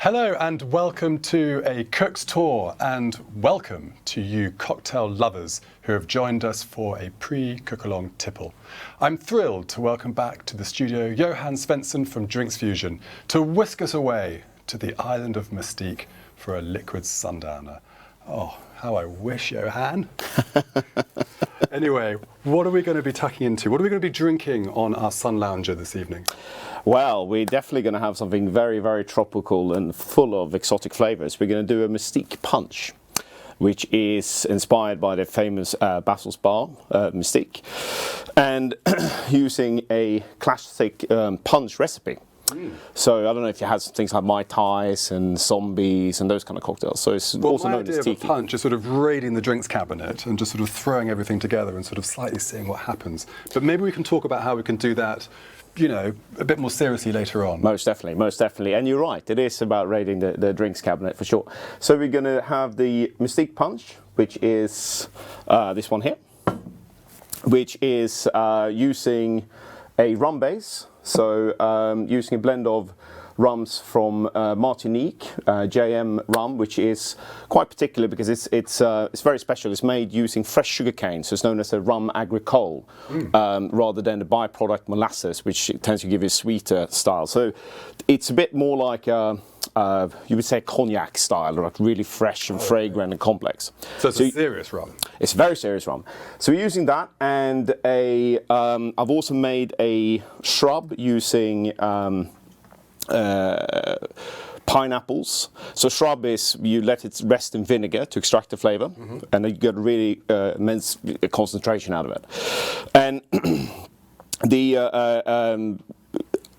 Hello and welcome to a cook's tour, and welcome to you cocktail lovers who have joined us for a pre-cook-along tipple. I'm thrilled to welcome back to the studio Johan Svensson from Drinks Fusion to whisk us away to the island of Mustique for a liquid sundowner. Oh, how I wish, Johan. Anyway, what are we going to be tucking into? What are we going to be drinking on our sun lounger this evening? Well, we're definitely going to have something very, very tropical and full of exotic flavors. We're going to do a Mustique punch, which is inspired by the famous Basil's bar, Mustique, and using a classic punch recipe. So I don't know if you had things like Mai Tais and zombies and those kind of cocktails. So it's also known as tiki. My idea of a punch is sort of raiding the drinks cabinet and just sort of throwing everything together and sort of slightly seeing what happens. But maybe we can talk about how we can do that, you know, a bit more seriously later on. Most definitely, most definitely. And you're right, it is about raiding the drinks cabinet for sure. So we're going to have the Mustique punch, which is this one here, which is using a rum base. So using a blend of rums from Martinique, JM rum, which is quite particular because it's very special. It's made using fresh sugarcane, so it's known as a rum agricole, rather than the byproduct molasses, which tends to give you a sweeter style. So it's a bit more like you would say cognac style, like really fresh and fragrant and complex. So it's a serious rum. It's very serious rum. So we're using that, and I've also made a shrub using pineapples. So shrub is you let it rest in vinegar to extract the flavor, and you get really immense concentration out of it. And the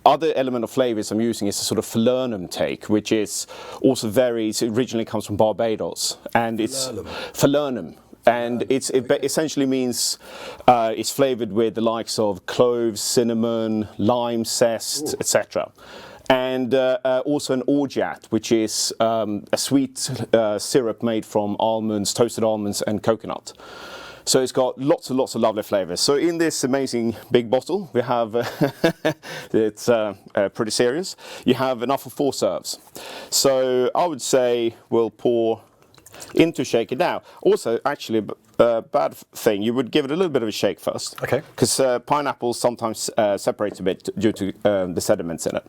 other element of flavors I'm using is a sort of falernum take, which is also it originally comes from Barbados, and it's falernum. And it essentially means it's flavored with the likes of cloves, cinnamon, lime zest, etc. And also an orgeat, which is a sweet syrup made from almonds, toasted almonds and coconut. So it's got lots and lots of lovely flavors. So in this amazing big bottle, we have, it's pretty serious, you have enough for 4 serves. So I would say we'll pour into shaker now. Also, actually, a bad thing, you would give it a little bit of a shake first. Okay. Because pineapples sometimes separate a bit due to the sediments in it.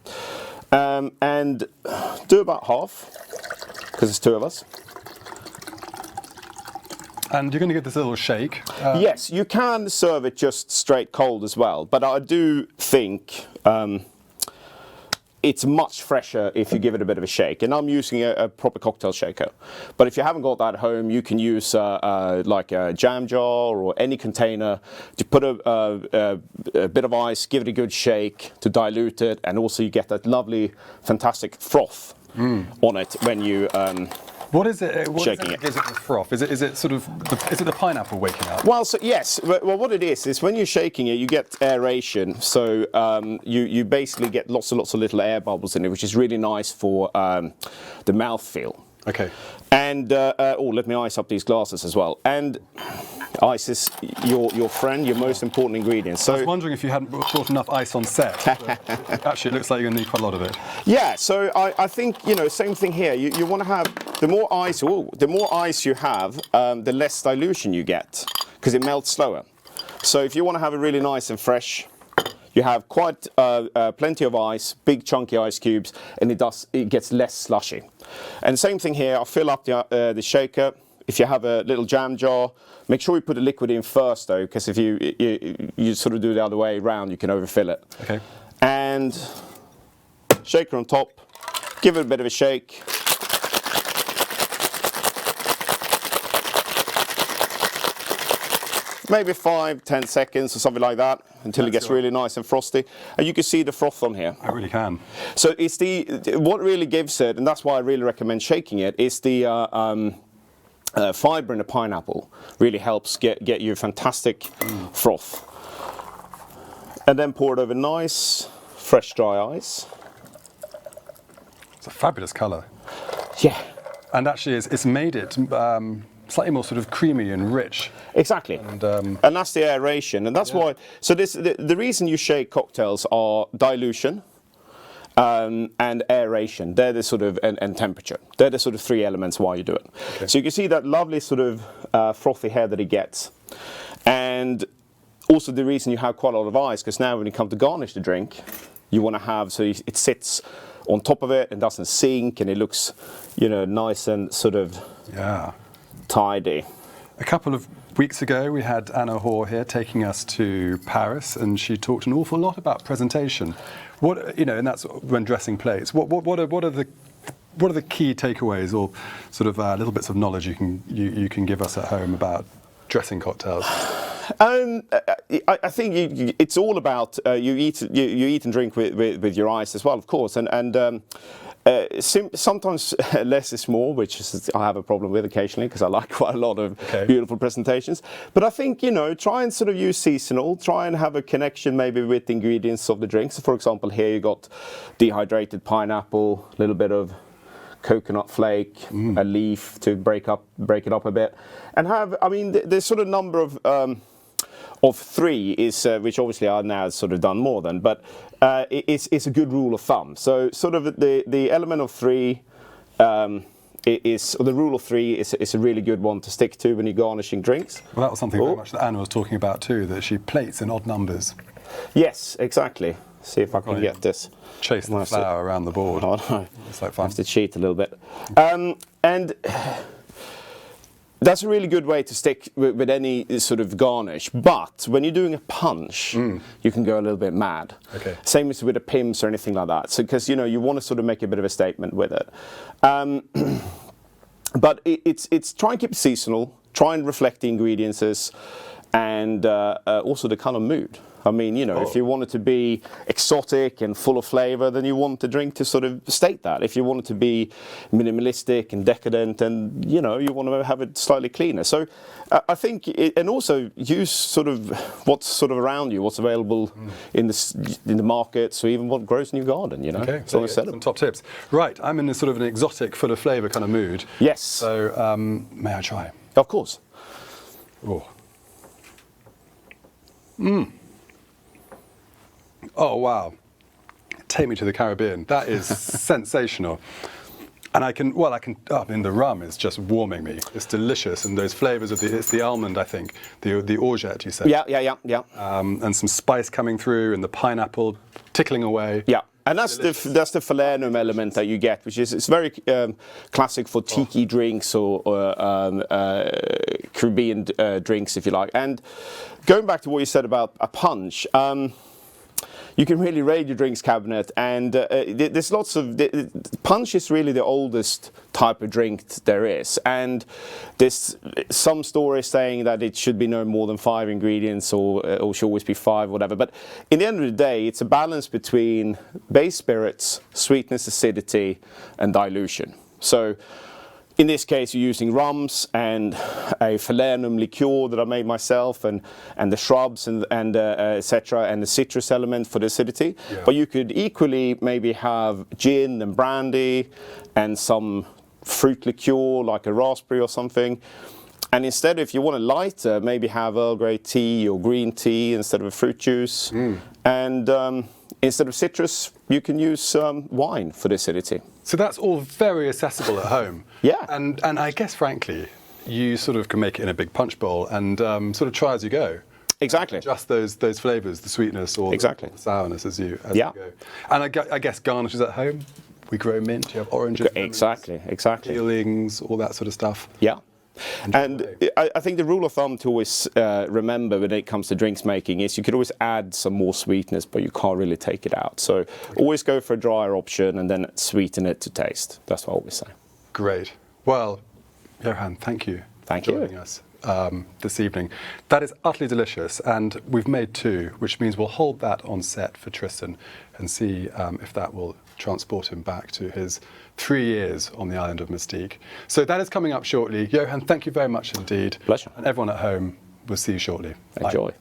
And do about half, because it's 2 of us. And you're going to give this a little shake. Yes, you can serve it just straight cold as well, but I do think it's much fresher if you give it a bit of a shake. And I'm using a proper cocktail shaker. But if you haven't got that at home, you can use like a jam jar or any container to put a bit of ice, give it a good shake to dilute it, and also you get that lovely, fantastic froth on it when you What is it? Shaking Gives it the froth? Is it sort of is it the pineapple waking up? Well, so yes. Well, what it is when you're shaking it, you get aeration. So you basically get lots and lots of little air bubbles in it, which is really nice for the mouthfeel. Okay. And let me ice up these glasses as well. And ice is your friend, your most important ingredient. So I was wondering if you hadn't brought enough ice on set. Actually, it looks like you're going to need quite a lot of it. Yeah. So I think same thing here. You want to have the more ice you have, the less dilution you get because it melts slower. So if you want to have it really nice and fresh, you have quite plenty of ice, big chunky ice cubes, and it gets less slushy. And same thing here. I'll fill up the shaker. If you have a little jam jar, make sure you put the liquid in first though, because if you sort of do it the other way around, you can overfill it. Okay. And shaker on top. Give it a bit of a shake. Maybe 5-10 seconds or something like that until it gets really nice and frosty. And you can see the froth on here. I really can. So it's what really gives it, and that's why I really recommend shaking it, is the fiber in the pineapple really helps get you a fantastic froth. And then pour it over nice, fresh dry ice. It's a fabulous colour. Yeah. And actually, it's made it slightly more sort of creamy and rich. Exactly. And that's the aeration. And that's why, so the reason you shake cocktails are dilution, and aeration. They're the sort of and temperature. They're the sort of three elements why you do it. Okay. So you can see that lovely sort of frothy hair that it gets, and also the reason you have quite a lot of ice, because now when you come to garnish the drink, you want to have so it sits on top of it and doesn't sink, and it looks, nice and sort of tidy. A couple of weeks ago, we had Anna Hoare here taking us to Paris, and she talked an awful lot about presentation. And that's when dressing plates. What are the key takeaways, or sort of little bits of knowledge you can give us at home about dressing cocktails? I think it's all about you eat and drink with your eyes as well, of course, and sometimes less is more, which I have a problem with occasionally because I like quite a lot of beautiful presentations. But I think, try and sort of use seasonal, try and have a connection maybe with the ingredients of the drinks. So for example, here you got dehydrated pineapple, a little bit of coconut flake, a leaf to break it up a bit, and there's sort of number of three is which obviously I've now sort of done more than, but it's a good rule of thumb. So sort of the element of three the rule of three is a really good one to stick to when you're garnishing drinks. Well, that was something very much that Anna was talking about too, that she plates in odd numbers. Yes, exactly. See if I can get this. Chase the flour around the board. Oh, no. It's like fun. I have to cheat a little bit. And that's a really good way to stick with any sort of garnish. But when you're doing a punch, you can go a little bit mad. Okay. Same as with a Pimm's or anything like that. So because you want to sort of make a bit of a statement with it. But it's try and keep it seasonal. Try and reflect the ingredients and also the kind of mood. I mean, if you want it to be exotic and full of flavor, then you want the drink to sort of state that. If you want it to be minimalistic and decadent, and you want to have it slightly cleaner. So I think, and also use sort of what's sort of around you, what's available in the markets, or even what grows in your garden. Okay, so some top tips. Right, I'm in a sort of an exotic, full of flavor kind of mood. Yes. So may I try? Of course. Oh. Oh, wow. Take me to the Caribbean. That is sensational. And I can, the rum is just warming me. It's delicious. And those flavors of it's the almond, I think, the orgeat, you said. Yeah. And some spice coming through, and the pineapple tickling away. Yeah. And that's the falernum element that you get, which is it's very classic for tiki drinks or Caribbean drinks, if you like. And going back to what you said about a punch, you can really raid your drinks cabinet, and there's lots of punch is really the oldest type of drink there is, and there's some stories saying that it should be no more than 5 ingredients or should always be 5, whatever. But in the end of the day, it's a balance between base spirits, sweetness, acidity, and dilution. So in this case, you're using rums and a falernum liqueur that I made myself, and the shrubs and etc., and the citrus element for the acidity. Yeah. But you could equally maybe have gin and brandy and some fruit liqueur like a raspberry or something. And instead, if you want it lighter, maybe have Earl Grey tea or green tea instead of a fruit juice. And instead of citrus, you can use wine for the acidity. So that's all very accessible at home. Yeah. And I guess, frankly, you sort of can make it in a big punch bowl and sort of try as you go. Exactly. Just those flavors, the sweetness or the sourness as you go. And I guess garnishes at home. We grow mint. You have oranges. Exactly. Peelings, all that sort of stuff. Yeah. And I think the rule of thumb to always remember when it comes to drinks making is you could always add some more sweetness, but you can't really take it out. So always go for a drier option and then sweeten it to taste. That's what I always say. Great. Well, Johan, thank you for joining us this evening. That is utterly delicious, and we've made 2, which means we'll hold that on set for Tristan and see if that will transport him back to his 3 years on the island of Mustique. So that is coming up shortly. Johan, thank you very much indeed. Pleasure. And everyone at home, we'll see you shortly. Enjoy. Bye.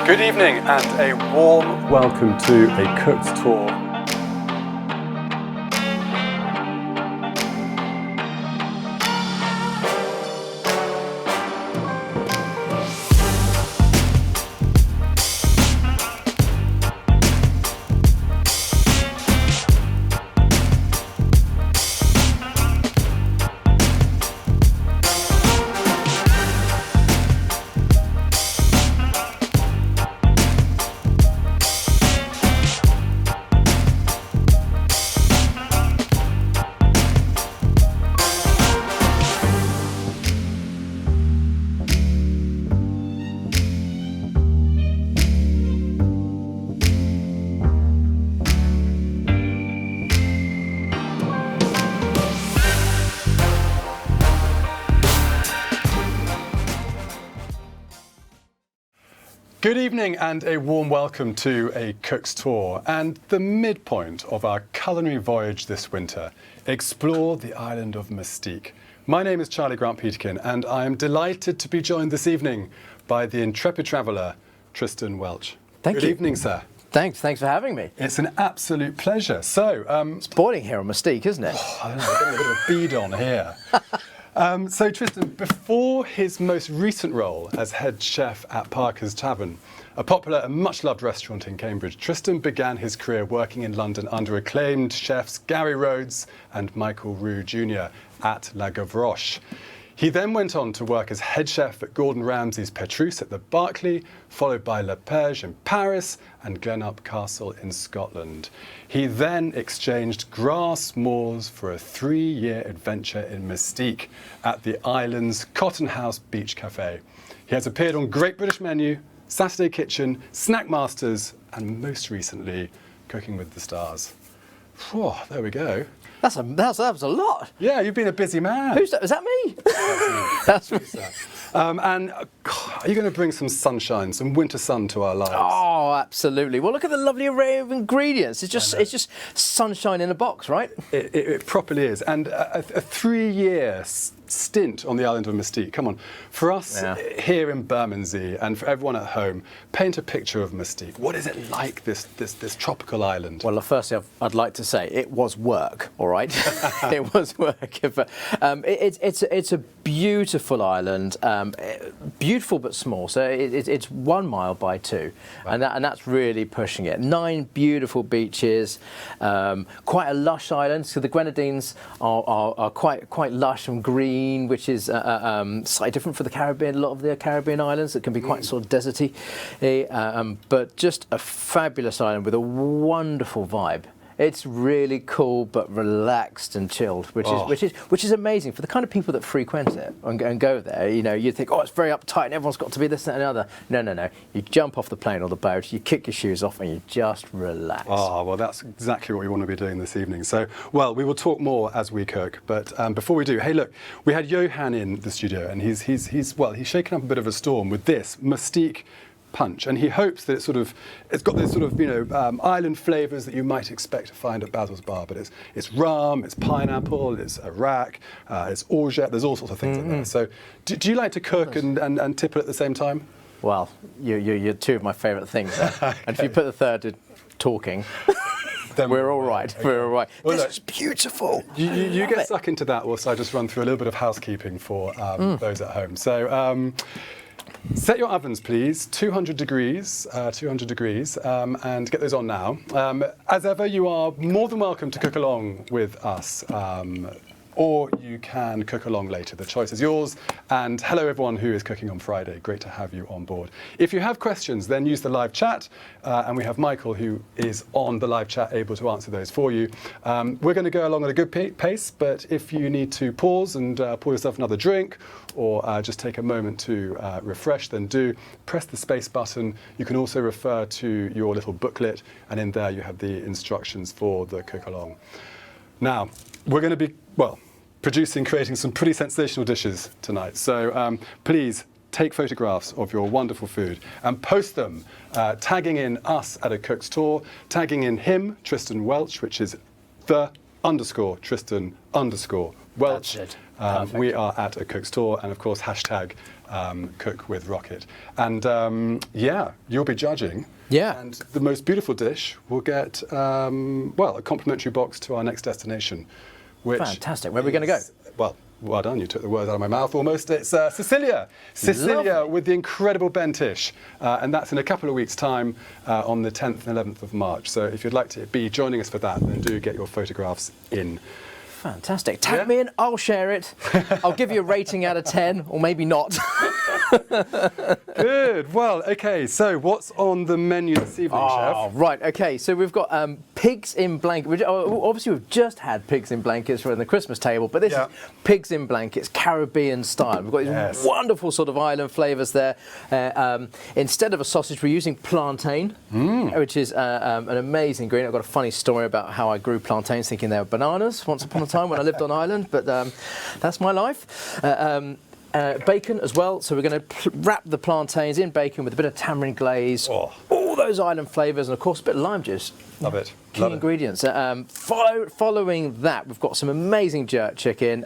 Good evening and a warm welcome to a cook's tour. Good evening and a warm welcome to a cook's tour and the midpoint of our culinary voyage this winter. Explore the island of Mustique. My name is Charlie Grant Peterkin and I am delighted to be joined this evening by the intrepid traveller, Tristan Welch. Thank you. Good evening, sir. Thanks for having me. It's an absolute pleasure. So, it's boiling here on Mustique, isn't it? I don't know, we're getting a bit of a bead on here. So Tristan, before his most recent role as head chef at Parker's Tavern, a popular and much-loved restaurant in Cambridge, Tristan began his career working in London under acclaimed chefs Gary Rhodes and Michael Roux Jr. at La Gavroche. He then went on to work as head chef at Gordon Ramsay's Petrus at the Berkeley, followed by Le Perge in Paris and Glenup Castle in Scotland. He then exchanged grass moors for a 3-year adventure in Mustique at the island's Cotton House Beach Cafe. He has appeared on Great British Menu, Saturday Kitchen, Snack Masters, and most recently, Cooking with the Stars. Whew, there we go. That was a lot. Yeah, you've been a busy man. Who's that? Is that me? That's me. And are you going to bring some sunshine, some winter sun to our lives? Oh, absolutely. Well, look at the lovely array of ingredients. It's just sunshine in a box, right? It properly is. And a 3-year stint on the island of Mustique. Come on, for us here in Bermondsey and for everyone at home, paint a picture of Mustique. What is it like, this tropical island? Well, firstly, I'd like to say it was work, all right? It was work. But, it's a beautiful island, beautiful but small. So it's 1 mile by 2, right. and that's really pushing it. 9 beautiful beaches, quite a lush island. So the Grenadines are quite lush and green, which is slightly different for the Caribbean. A lot of the Caribbean islands that can be quite sort of deserty, but just a fabulous island with a wonderful vibe. It's really cool but relaxed and chilled, which is amazing for the kind of people that frequent it and go there. You know, you'd think, oh, it's very uptight and everyone's got to be this, that, and the other. No. You jump off the plane or the boat, you kick your shoes off, and you just relax. Oh, well, that's exactly what we want to be doing this evening. So, well, we will talk more as we cook, but before we do, hey, look, we had Johan in the studio, and he's shaken up a bit of a storm with this Mustique punch, and he hopes that it's got those sort of island flavours that you might expect to find at Basil's Bar, but it's rum, it's pineapple, it's Iraq, it's orgeat. There's all sorts of things in there. So do you like to cook and tipple at the same time? Well, you're 2 of my favourite things there. Okay. And if you put the third to talking, then we're all right. Okay. We're all right. Well, this is beautiful. You get stuck into that whilst I just run through a little bit of housekeeping for those at home. So. Set your ovens, please, 200 degrees, and get those on now. As ever, you are more than welcome to cook along with us, or you can cook along later. The choice is yours. And hello, everyone who is cooking on Friday. Great to have you on board. If you have questions, then use the live chat, and we have Michael, who is on the live chat, able to answer those for you. We're going to go along at a good pace, but if you need to pause and pour yourself another drink, or just take a moment to refresh, then do press the space button. You can also refer to your little booklet, and in there you have the instructions for the cook along. Now, we're going to be, creating some pretty sensational dishes tonight. So please take photographs of your wonderful food and post them, tagging in us at a cook's tour, tagging in him, Tristan Welch, which is _Tristan_Welch. Welch. That's it. We are at a Cook's tour, and of course, hashtag Cook with Rocket. And yeah, you'll be judging. Yeah. And the most beautiful dish will get, well, a complimentary box to our next destination. Which Fantastic. Where are we going to go? Well done. You took the words out of my mouth almost. It's Sicilia. Sicilia Lovely. with the incredible Bentish. And that's in a couple of weeks' time on the 10th and 11th of March. So if you'd like to be joining us for that, then do get your photographs in. Fantastic. Tag me in, I'll share it. I'll give you a rating out of 10, or maybe not. Good. Well, okay, so what's on the menu this evening, Chef? Right, okay, so we've got pigs in blankets. Obviously, we've just had pigs in blankets for the Christmas table, but this is pigs in blankets, Caribbean style. We've got these wonderful sort of island flavours there. Instead of a sausage, we're using plantain, which is an amazing ingredient. I've got a funny story about how I grew plantains thinking they were bananas once upon a time when I lived on Ireland, but that's my life. Bacon as well, so we're going to wrap the plantains in bacon with a bit of tamarind glaze, all those island flavours, and of course a bit of lime juice. Love it. Key ingredients. Following that, we've got some amazing jerk chicken.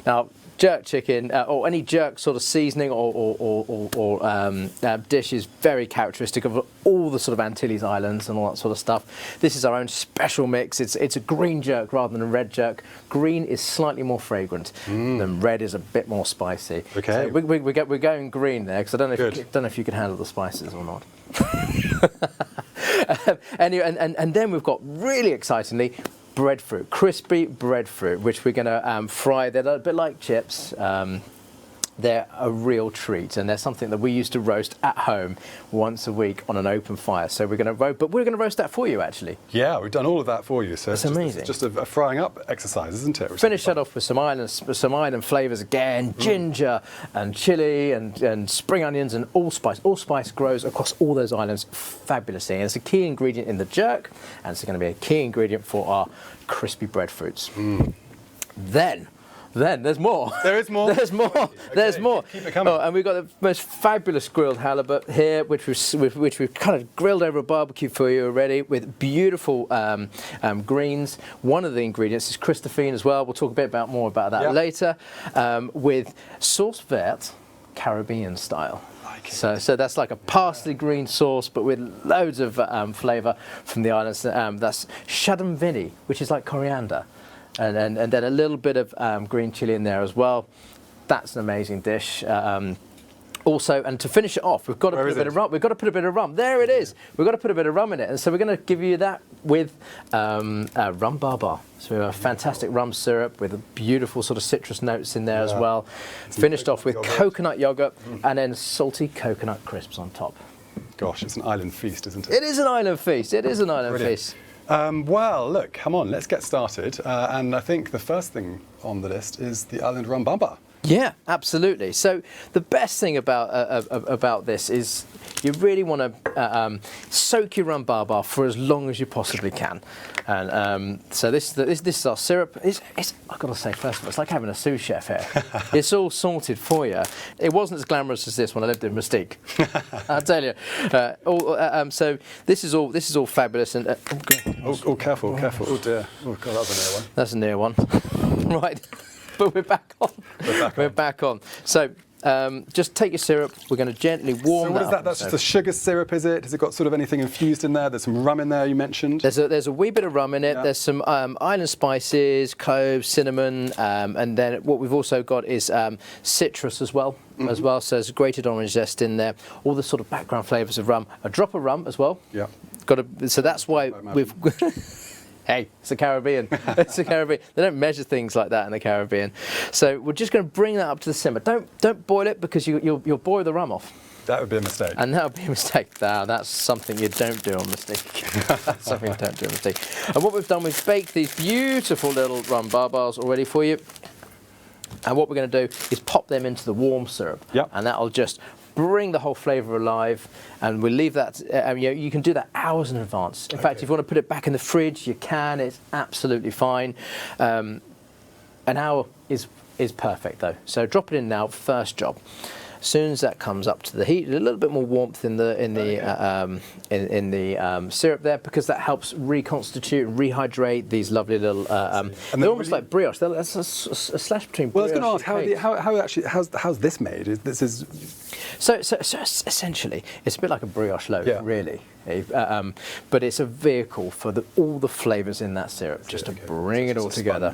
Now, jerk chicken or any jerk sort of seasoning or dish is very characteristic of all the sort of Antilles Islands and all that sort of stuff. This is our own special mix. It's a green jerk rather than a red jerk. Green is slightly more fragrant than red is a bit more spicy. Okay. So we're going green there because I don't know if you can handle the spices or not. Anyway, and then we've got, really excitingly, breadfruit, crispy breadfruit, which we're going to fry. They're a bit like chips. They're a real treat, and they're something that we used to roast at home once a week on an open fire. So we're going to roast that for you, actually. Yeah, we've done all of that for you. So it's amazing. It's just a frying up exercise, isn't it? Finish that off with some island flavours again, ginger and chilli and spring onions and allspice. Allspice grows across all those islands fabulously, and it's a key ingredient in the jerk, and it's going to be a key ingredient for our crispy breadfruits. Then there's more. There is more. There's more. Okay, There's more. keep it coming. And we've got the most fabulous grilled halibut here, which we've kind of grilled over a barbecue for you already, with beautiful greens. One of the ingredients is Christophine as well. We'll talk a bit more about that later. With sauce verte, Caribbean style. So that's like a parsley green sauce, but with loads of flavour from the islands. That's shadam vinny, which is like coriander. And then a little bit of green chilli in there as well. That's an amazing dish. Also, and to finish it off, we've got to put a bit of rum. We've got to put a bit of rum. There it is. We've got to put a bit of rum in it, and so we're going to give you that with rum barbar. So we have a fantastic rum syrup with beautiful sort of citrus notes in there as well. Finished off with coconut yogurt and then salty coconut crisps on top. Gosh, it's an island feast, isn't it? It is an island feast. It is an island feast. Well, look, come on, let's get started. And I think the first thing on the list is the island rum bamba. Yeah, absolutely. So the best thing about this is you really want to soak your rum barbar for as long as you possibly can. And so this is our syrup. I've got to say, first of all, it's like having a sous chef here. It's all sorted for you. It wasn't as glamorous as this when I lived in Mustique. I'll tell you. So this is all fabulous. And Careful. Oh dear. Oh God, that was a near one. That's a near one. Right. But we're back on. We're back on. So just take your syrup. We're going to gently warm that. So what is that? That's just a sugar syrup, is it? Has it got sort of anything infused in there? There's some rum in there, you mentioned. There's a wee bit of rum in it. Yeah. There's some island spices, cloves, cinnamon, and then what we've also got is citrus as well. So there's grated orange zest in there. All the sort of background flavours of rum. A drop of rum as well. Yeah. So that's why we've. Hey, it's the Caribbean. It's the Caribbean. They don't measure things like that in the Caribbean. So we're just going to bring that up to the simmer. Don't boil it because you'll boil the rum off. That would be a mistake. And that would be a mistake. That's something you don't do on Mustique. That's something you don't do on Mustique. And what we've done, we've baked these beautiful little rum barbars already for you. And what we're going to do is pop them into the warm syrup. Yep. And that'll just bring the whole flavour alive, and we'll leave that. You can do that hours in advance. In fact, if you want to put it back in the fridge, you can. It's absolutely fine. An hour is perfect though. So drop it in now. First job. As soon as that comes up to the heat, a little bit more warmth in the syrup there, because that helps reconstitute and rehydrate these lovely little. They're almost like brioche. That's a slash between. Well, I was brioche going to ask and cake. how's this made? This is So essentially, it's a bit like a brioche loaf, Yeah. really. But it's a vehicle for all the flavours in that syrup, just to bring it all together.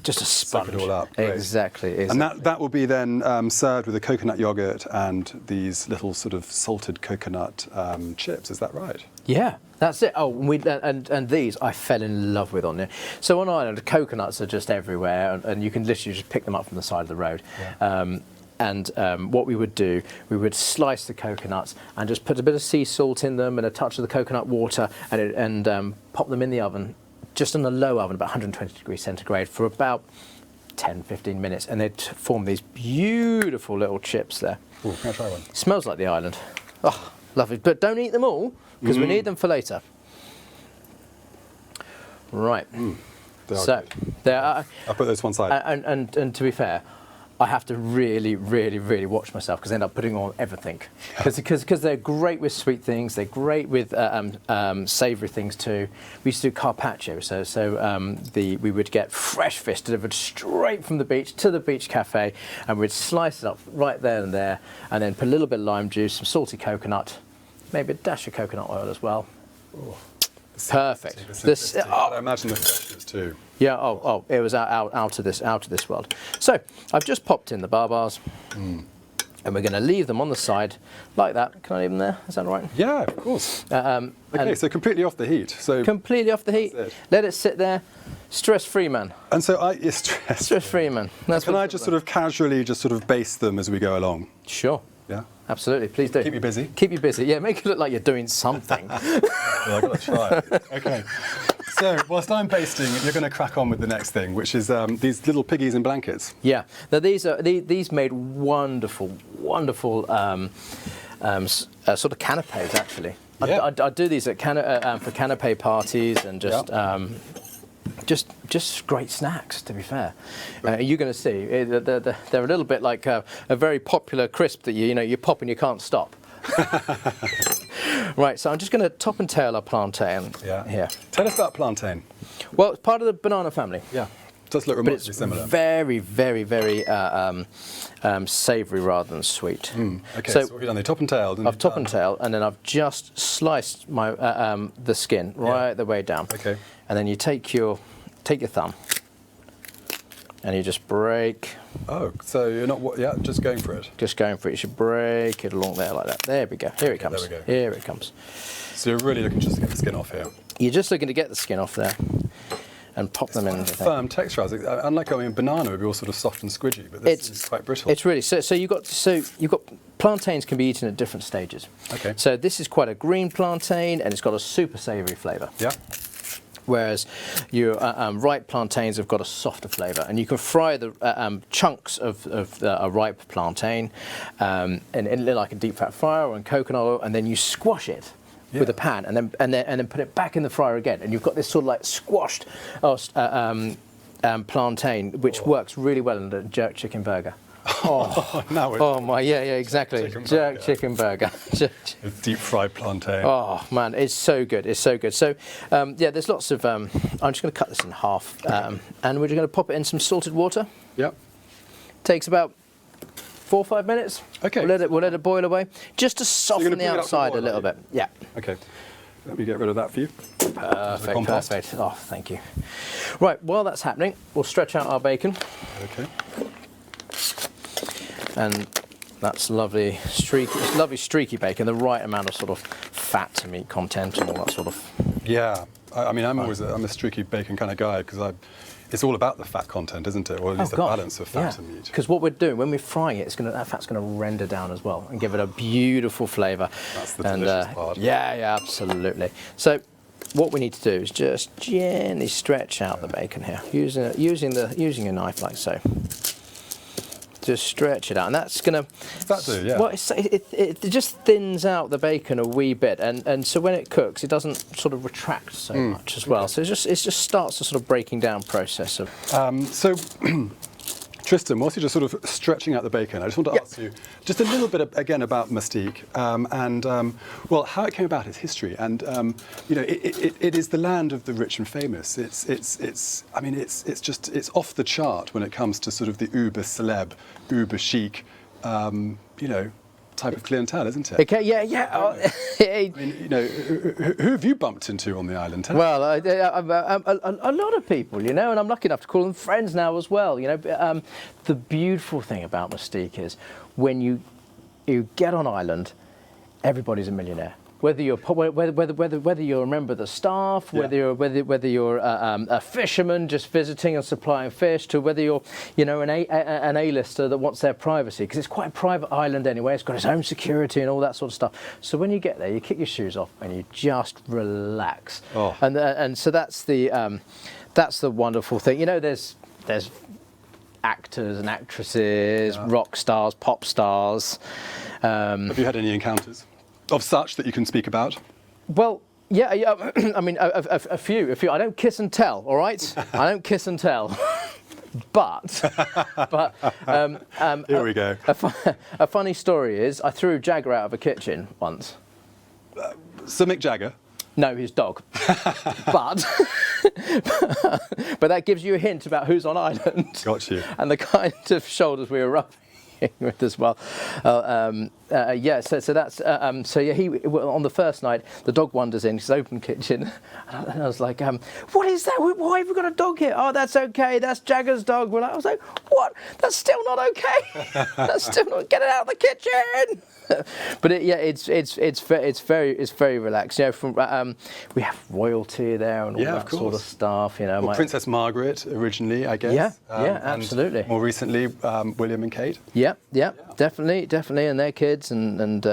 Just a sponge. Soak it all up. Great. Exactly. And that will be then served with a coconut yogurt and these little sort of salted coconut chips. Is that right? Yeah, that's it. Oh, and these I fell in love with on there. So on Ireland, coconuts are just everywhere, and you can literally just pick them up from the side of the road. Yeah. What we would do, we would slice the coconuts and just put a bit of sea salt in them and a touch of the coconut water, and pop them in the oven, just on a low oven, about 120 degrees centigrade, for about 10-15 minutes, and they'd form these beautiful little chips there. Ooh, can I try one? Smells like the island. Oh, lovely. But don't eat them all, because we need them for later. Right. So, I'll put those one side. and to be fair, I have to really, really, really watch myself, because I end up putting on everything. Because they're great with sweet things, they're great with savoury things too. We used to do carpaccio, we would get fresh fish delivered straight from the beach to the beach cafe, and we'd slice it up right there, and then put a little bit of lime juice, some salty coconut, maybe a dash of coconut oil as well. Ooh. Perfect. I imagine the freshness too. Yeah. It was out of this world. So I've just popped in the barbars, and we're going to leave them on the side like that. Can I leave them there? Is that all right? Yeah, of course. Okay, so completely off the heat. So Completely off the heat. Let it sit there. Stress-free, man. And so Stress-free, man. Can I just sort of casually just sort of baste them as we go along? Sure. Yeah. Absolutely. Please do. Keep you busy. Keep you busy. Yeah. Make it look like you're doing something. Well, I've got to try. Okay. So whilst I'm basting, you're going to crack on with the next thing, which is these little piggies in blankets. Yeah. Now these made wonderful sort of canapes, actually. Yeah. I do these at for canapé parties, and just great snacks, to be fair. You're going to see they're a little bit like a very popular crisp that you pop and you can't stop. Right, so I'm just going to top and tail our plantain here. Tell us about plantain. Well, it's part of the banana family. Yeah, does look remarkably similar. Very, very, very savoury rather than sweet. Okay, so what have you done? They top and tailed. I've top and tailed, and then I've just sliced my the skin right the way down. Okay. And then you take your thumb, and you just break. Oh, so you're not just going for it. Just going for it. You should break it along there like that. There we go. Here it comes. There we go. Here it comes. So you're really looking just to get the skin off here. You're just looking to get the skin off there, and pop them in. Firm texture. Unlike banana would be all sort of soft and squidgy, but this is quite brittle. It's really so you've got plantains can be eaten at different stages. Okay. So this is quite a green plantain, and it's got a super savoury flavour. Yeah. Whereas your ripe plantains have got a softer flavour, and you can fry the chunks of a ripe plantain in like a deep fat fryer or in coconut oil, and then you squash it with a pan, and then put it back in the fryer again, and you've got this sort of like squashed plantain, which works really well in a jerk chicken burger. Exactly. Jerk chicken burger. With deep fried plantain. Oh man, it's so good. It's so good. So there's lots of. I'm just going to cut this in half, and we're just going to pop it in some salted water. Yep. Takes about 4 or 5 minutes. Okay. We'll let it boil away, just to soften the outside a little bit. Yeah. Okay. Let me get rid of that for you. Perfect. Oh, thank you. Right. While that's happening, we'll stretch out our bacon. Okay. And that's lovely streaky bacon, the right amount of sort of fat to meat content and all that sort of. Yeah, I'm a streaky bacon kind of guy, because it's all about the fat content, isn't it? Or at least the balance of fat and meat. Because what we're doing when we're frying it, that fat's going to render down as well and give it a beautiful flavour. That's the delicious part. Yeah, absolutely. So what we need to do is just gently stretch out the bacon here, using a knife like so. Just stretch it out, and that's going to. That do, yeah. Well, it just thins out the bacon a wee bit, and so when it cooks, it doesn't sort of retract so much as well. So it just starts the sort of breaking down process of. So, Tristan, whilst you're just sort of stretching out the bacon, I just want to ask you just a little bit again about Mustique well, how it came about, its history, and you know, it is the land of the rich and famous. I mean, it's off the chart when it comes to sort of the uber celeb, uber chic, you know, type of clientele, isn't it? Okay, yeah. I mean, you know, who have you bumped into on the island? Well, a lot of people, you know, and I'm lucky enough to call them friends now as well. You know, the beautiful thing about Mustique is when you get on island, everybody's a millionaire. Whether you're a member of the staff, whether you're a fisherman just visiting and supplying fish, to whether you're, you know, an A-lister that wants their privacy, because it's quite a private island anyway. It's got its own security and all that sort of stuff. So when you get there, you kick your shoes off and you just relax. Oh. And so that's the wonderful thing. You know, there's actors and actresses, rock stars, pop stars. Have you had any encounters of such that you can speak about? Well, yeah. I mean, a few. I don't kiss and tell. All right, I don't kiss and tell. But here we go. A funny story is I threw Jagger out of a kitchen once. Sir Mick Jagger? No, his dog. but that gives you a hint about who's on island. Got you. And the kind of shoulders we were rubbing with as well. So that's he on the first night the dog wanders in his open kitchen, and I was like, what is that? Why have we got a dog here? Oh, that's okay, that's Jagger's dog. I was like, what? That's still not okay. That's still not. Get it out of the kitchen. But it's very relaxed. You know, we have royalty there and all that sort of stuff. You know, well, Princess Margaret originally, I guess. Yeah, absolutely. And more recently, William and Kate. Yeah, definitely, and their kids and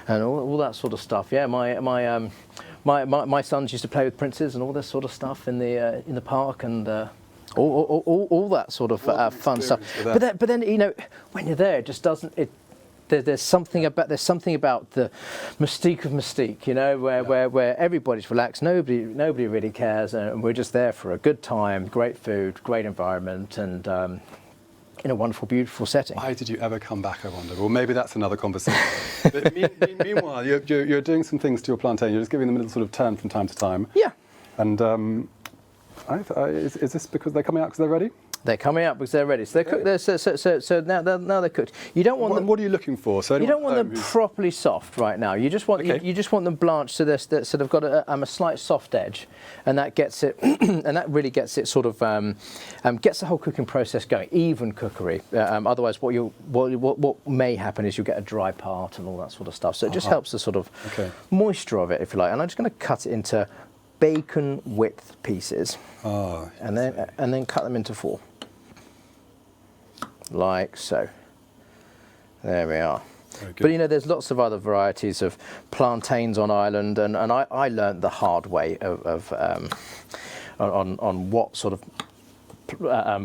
all that sort of stuff. Yeah, my sons used to play with princes and all this sort of stuff in the park and. All that sort of fun stuff. But then you know, when you're there, it just doesn't. There's something about the mystique of Mustique, you know, where everybody's relaxed, nobody really cares, and we're just there for a good time, great food, great environment, and in a wonderful, beautiful setting. Why did you ever come back, I wonder? Well, maybe that's another conversation. But meanwhile, you're doing some things to your plantain. You're just giving them a little sort of turn from time to time. Yeah. And is this because they're coming out because they're ready? They're coming out because they're ready. So they're cooked. So now they're cooked. You don't want them. What are you looking for? So you don't want them properly soft right now. You just want you just want them blanched so they've got a slight soft edge, and that gets it, and that really gets it sort of gets the whole cooking process going. Even cookery. Otherwise, what may happen is you'll get a dry part and all that sort of stuff. So it just helps the sort of moisture of it, if you like. And I'm just going to cut it into bacon width pieces, and then cut them into 4. Like so. There we are. But you know, there's lots of other varieties of plantains on island, and I learned the hard way on what sort of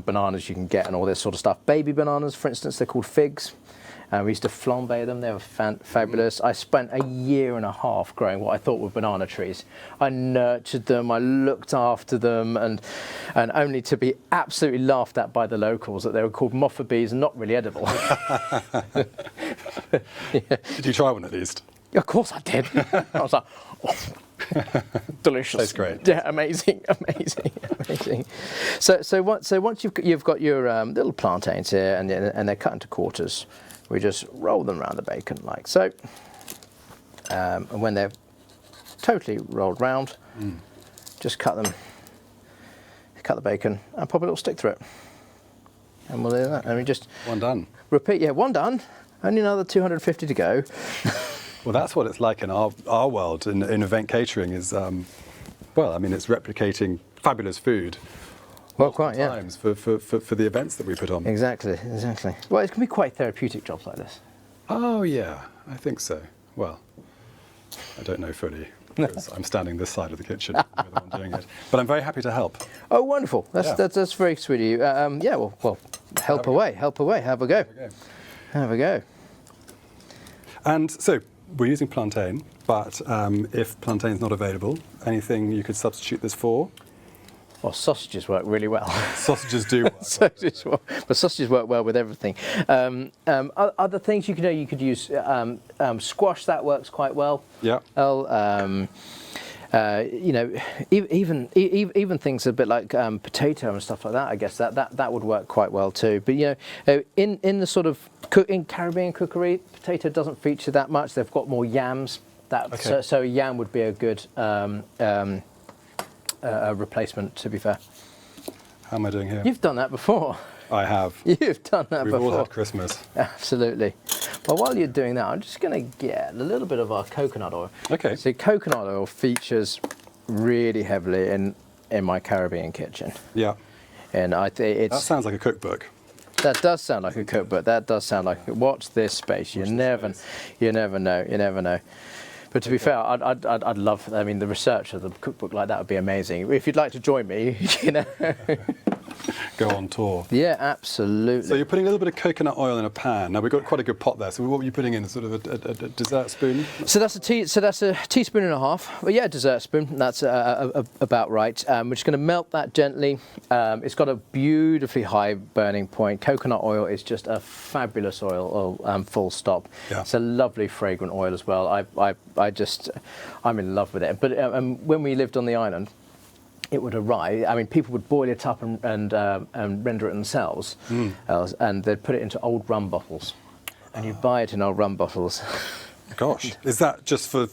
bananas you can get and all this sort of stuff. Baby bananas, for instance, they're called figs. We used to flambe them. They were fabulous. I spent a year and a half growing what I thought were banana trees. I nurtured them. I looked after them, and only to be absolutely laughed at by the locals that they were called moffa bees and not really edible. Did you try one at least? Of course I did. I was like, oh, delicious. That's great. Yeah, amazing. So once you've got your little plantains here and they're cut into quarters, we just roll them around the bacon like so. And when they're totally rolled round, just cut the bacon and pop a little stick through it. And we'll do that. And we just one done. Repeat. Yeah, one done. Only another 250 to go. Well, that's what it's like in our world in event catering is, well, I mean, it's replicating fabulous food. Well, quite, times for the events that we put on. Exactly. Well, it can be quite therapeutic jobs like this. Oh, yeah, I think so. Well, I don't know fully, because I'm standing this side of the kitchen, I'm the one doing it. But I'm very happy to help. Oh, wonderful. That's very sweet of you. Yeah, well, help away. Have a go. Have a go. And so, we're using plantain, but if plantain's not available, anything you could substitute this for? Well, sausages work really well. Sausages do work. But sausages work well with everything. Other things you could use squash. That works quite well. Yeah. Even things a bit like potato and stuff like that. I guess that would work quite well too. But in the sort of in Caribbean cookery, potato doesn't feature that much. They've got more yams. So yam would be a good replacement. To be fair. How am I doing here? You've done that before. I have. You've done that We've before. all had Christmas. Absolutely. Well, while you're doing that, I'm just going to get a little bit of our coconut oil. Okay. So coconut oil features really heavily in my Caribbean kitchen. Yeah. And I think That sounds like a cookbook. that does sound like a cookbook. That does sound like watch this space. You never know. But to be fair, I'd love. I mean, the research of the cookbook like that would be amazing. If you'd like to join me, Go on tour. Yeah, absolutely. So you're putting a little bit of coconut oil in a pan. Now we've got quite a good pot there. So what were you putting in? Sort of a dessert spoon? So that's a teaspoon and a half. Well, yeah, dessert spoon. That's about right. We're just going to melt that gently. It's got a beautifully high burning point. Coconut oil is just a fabulous oil. Full stop. Yeah. It's a lovely fragrant oil as well. I'm in love with it. But when we lived on the island, it would arrive. I mean, people would boil it up and render it themselves, and they'd put it into old rum bottles, and you buy it in old rum bottles. Gosh, is that just for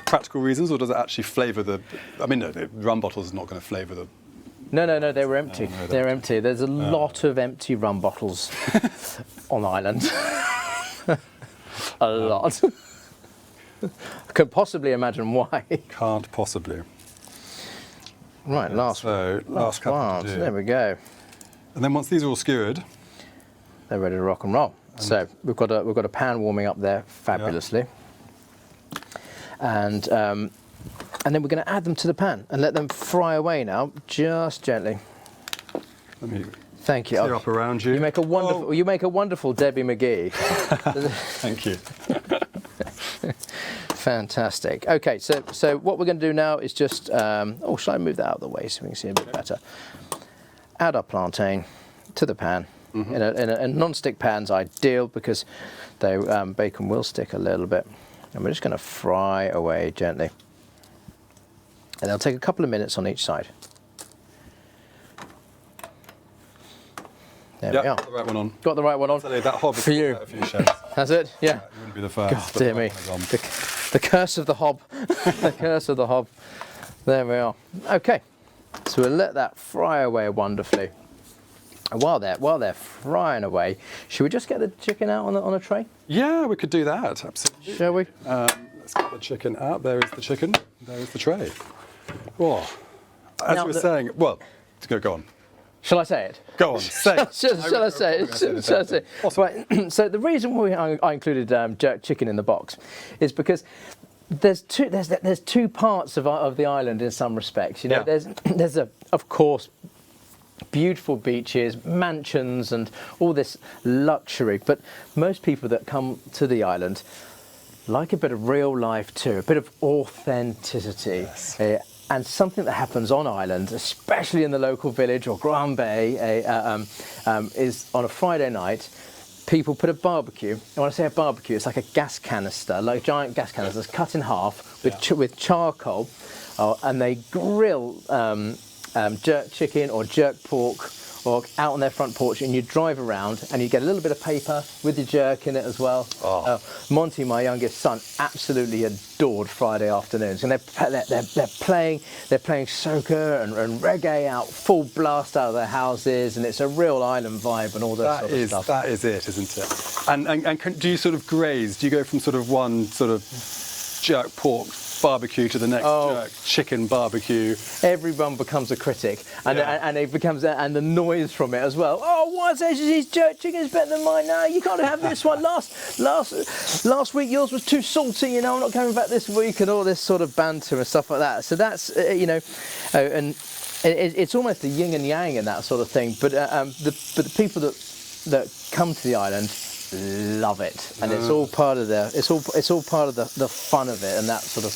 practical reasons, or does it actually flavour the? I mean, no, the rum bottle is not going to flavour the. No, they were empty. No, They're empty. There's a lot of empty rum bottles on the island. A lot. I can possibly imagine why. Can't possibly. Right, last couple one. to do. There we go. And then once these are all skewered, They're ready to rock and roll. So we've got a pan warming up there fabulously, and then we're going to add them to the pan and let them fry away now, just gently. let me Thank you. clear up around you. You make a wonderful Debbie McGee. Thank you. Fantastic. Okay, so what we're going to do now is just shall I move that out of the way so we can see a bit better? Add our plantain to the pan. In a non-stick pan's ideal because bacon will stick a little bit, and we're just going to fry away gently, and they'll take a couple of minutes on each side. There we are. Got the right one on. Got the right one on. Tell you, that hob is For you. a few chefs. That's it. Yeah. You wouldn't be the first. God but dear the me. right one is on. The curse of the hob. The curse of the hob. There we are. Okay. So we'll let that fry away wonderfully. And while they're frying away, should we just get the chicken out on a tray? Yeah, we could do that. Absolutely. Shall we? Let's get the chicken out. There is the chicken. There is the tray. Whoa. As Now you were saying, well, go on. Shall I say it? Go on. Say it. Shall I say it? Shall I say it? Right. So the reason why I included jerk chicken in the box is because there's two parts of the island in some respects. You know, there's of course beautiful beaches, mansions, and all this luxury. But most people that come to the island like a bit of real life too, a bit of authenticity. Yes. And something that happens on island, especially in the local village or Grand Bay, is on a Friday night, people put a barbecue. And when I say a barbecue, it's like a gas canister, like a giant gas canister that's cut in half with charcoal, and they grill jerk chicken or jerk pork or out on their front porch, and you drive around and you get a little bit of paper with your jerk in it as well. Monty, my youngest son, absolutely adored Friday afternoons, and they're playing soca and reggae out full blast out of their houses, and it's a real island vibe and all that sort of stuff. That is it, isn't it? And do you sort of graze? Do you go from sort of one sort of jerk pork barbecue to the next jerk chicken barbecue? Everyone becomes a critic, and it becomes and the noise from it as well. Oh, why is his jerk chicken is better than mine? No, you can't have this one. Last week yours was too salty. You know, I'm not coming back this week, and all this sort of banter and stuff like that. So that's and it's almost the yin and yang in that sort of thing. But the people that come to the island love it, and it's all part of it's all part of the fun of it and that sort of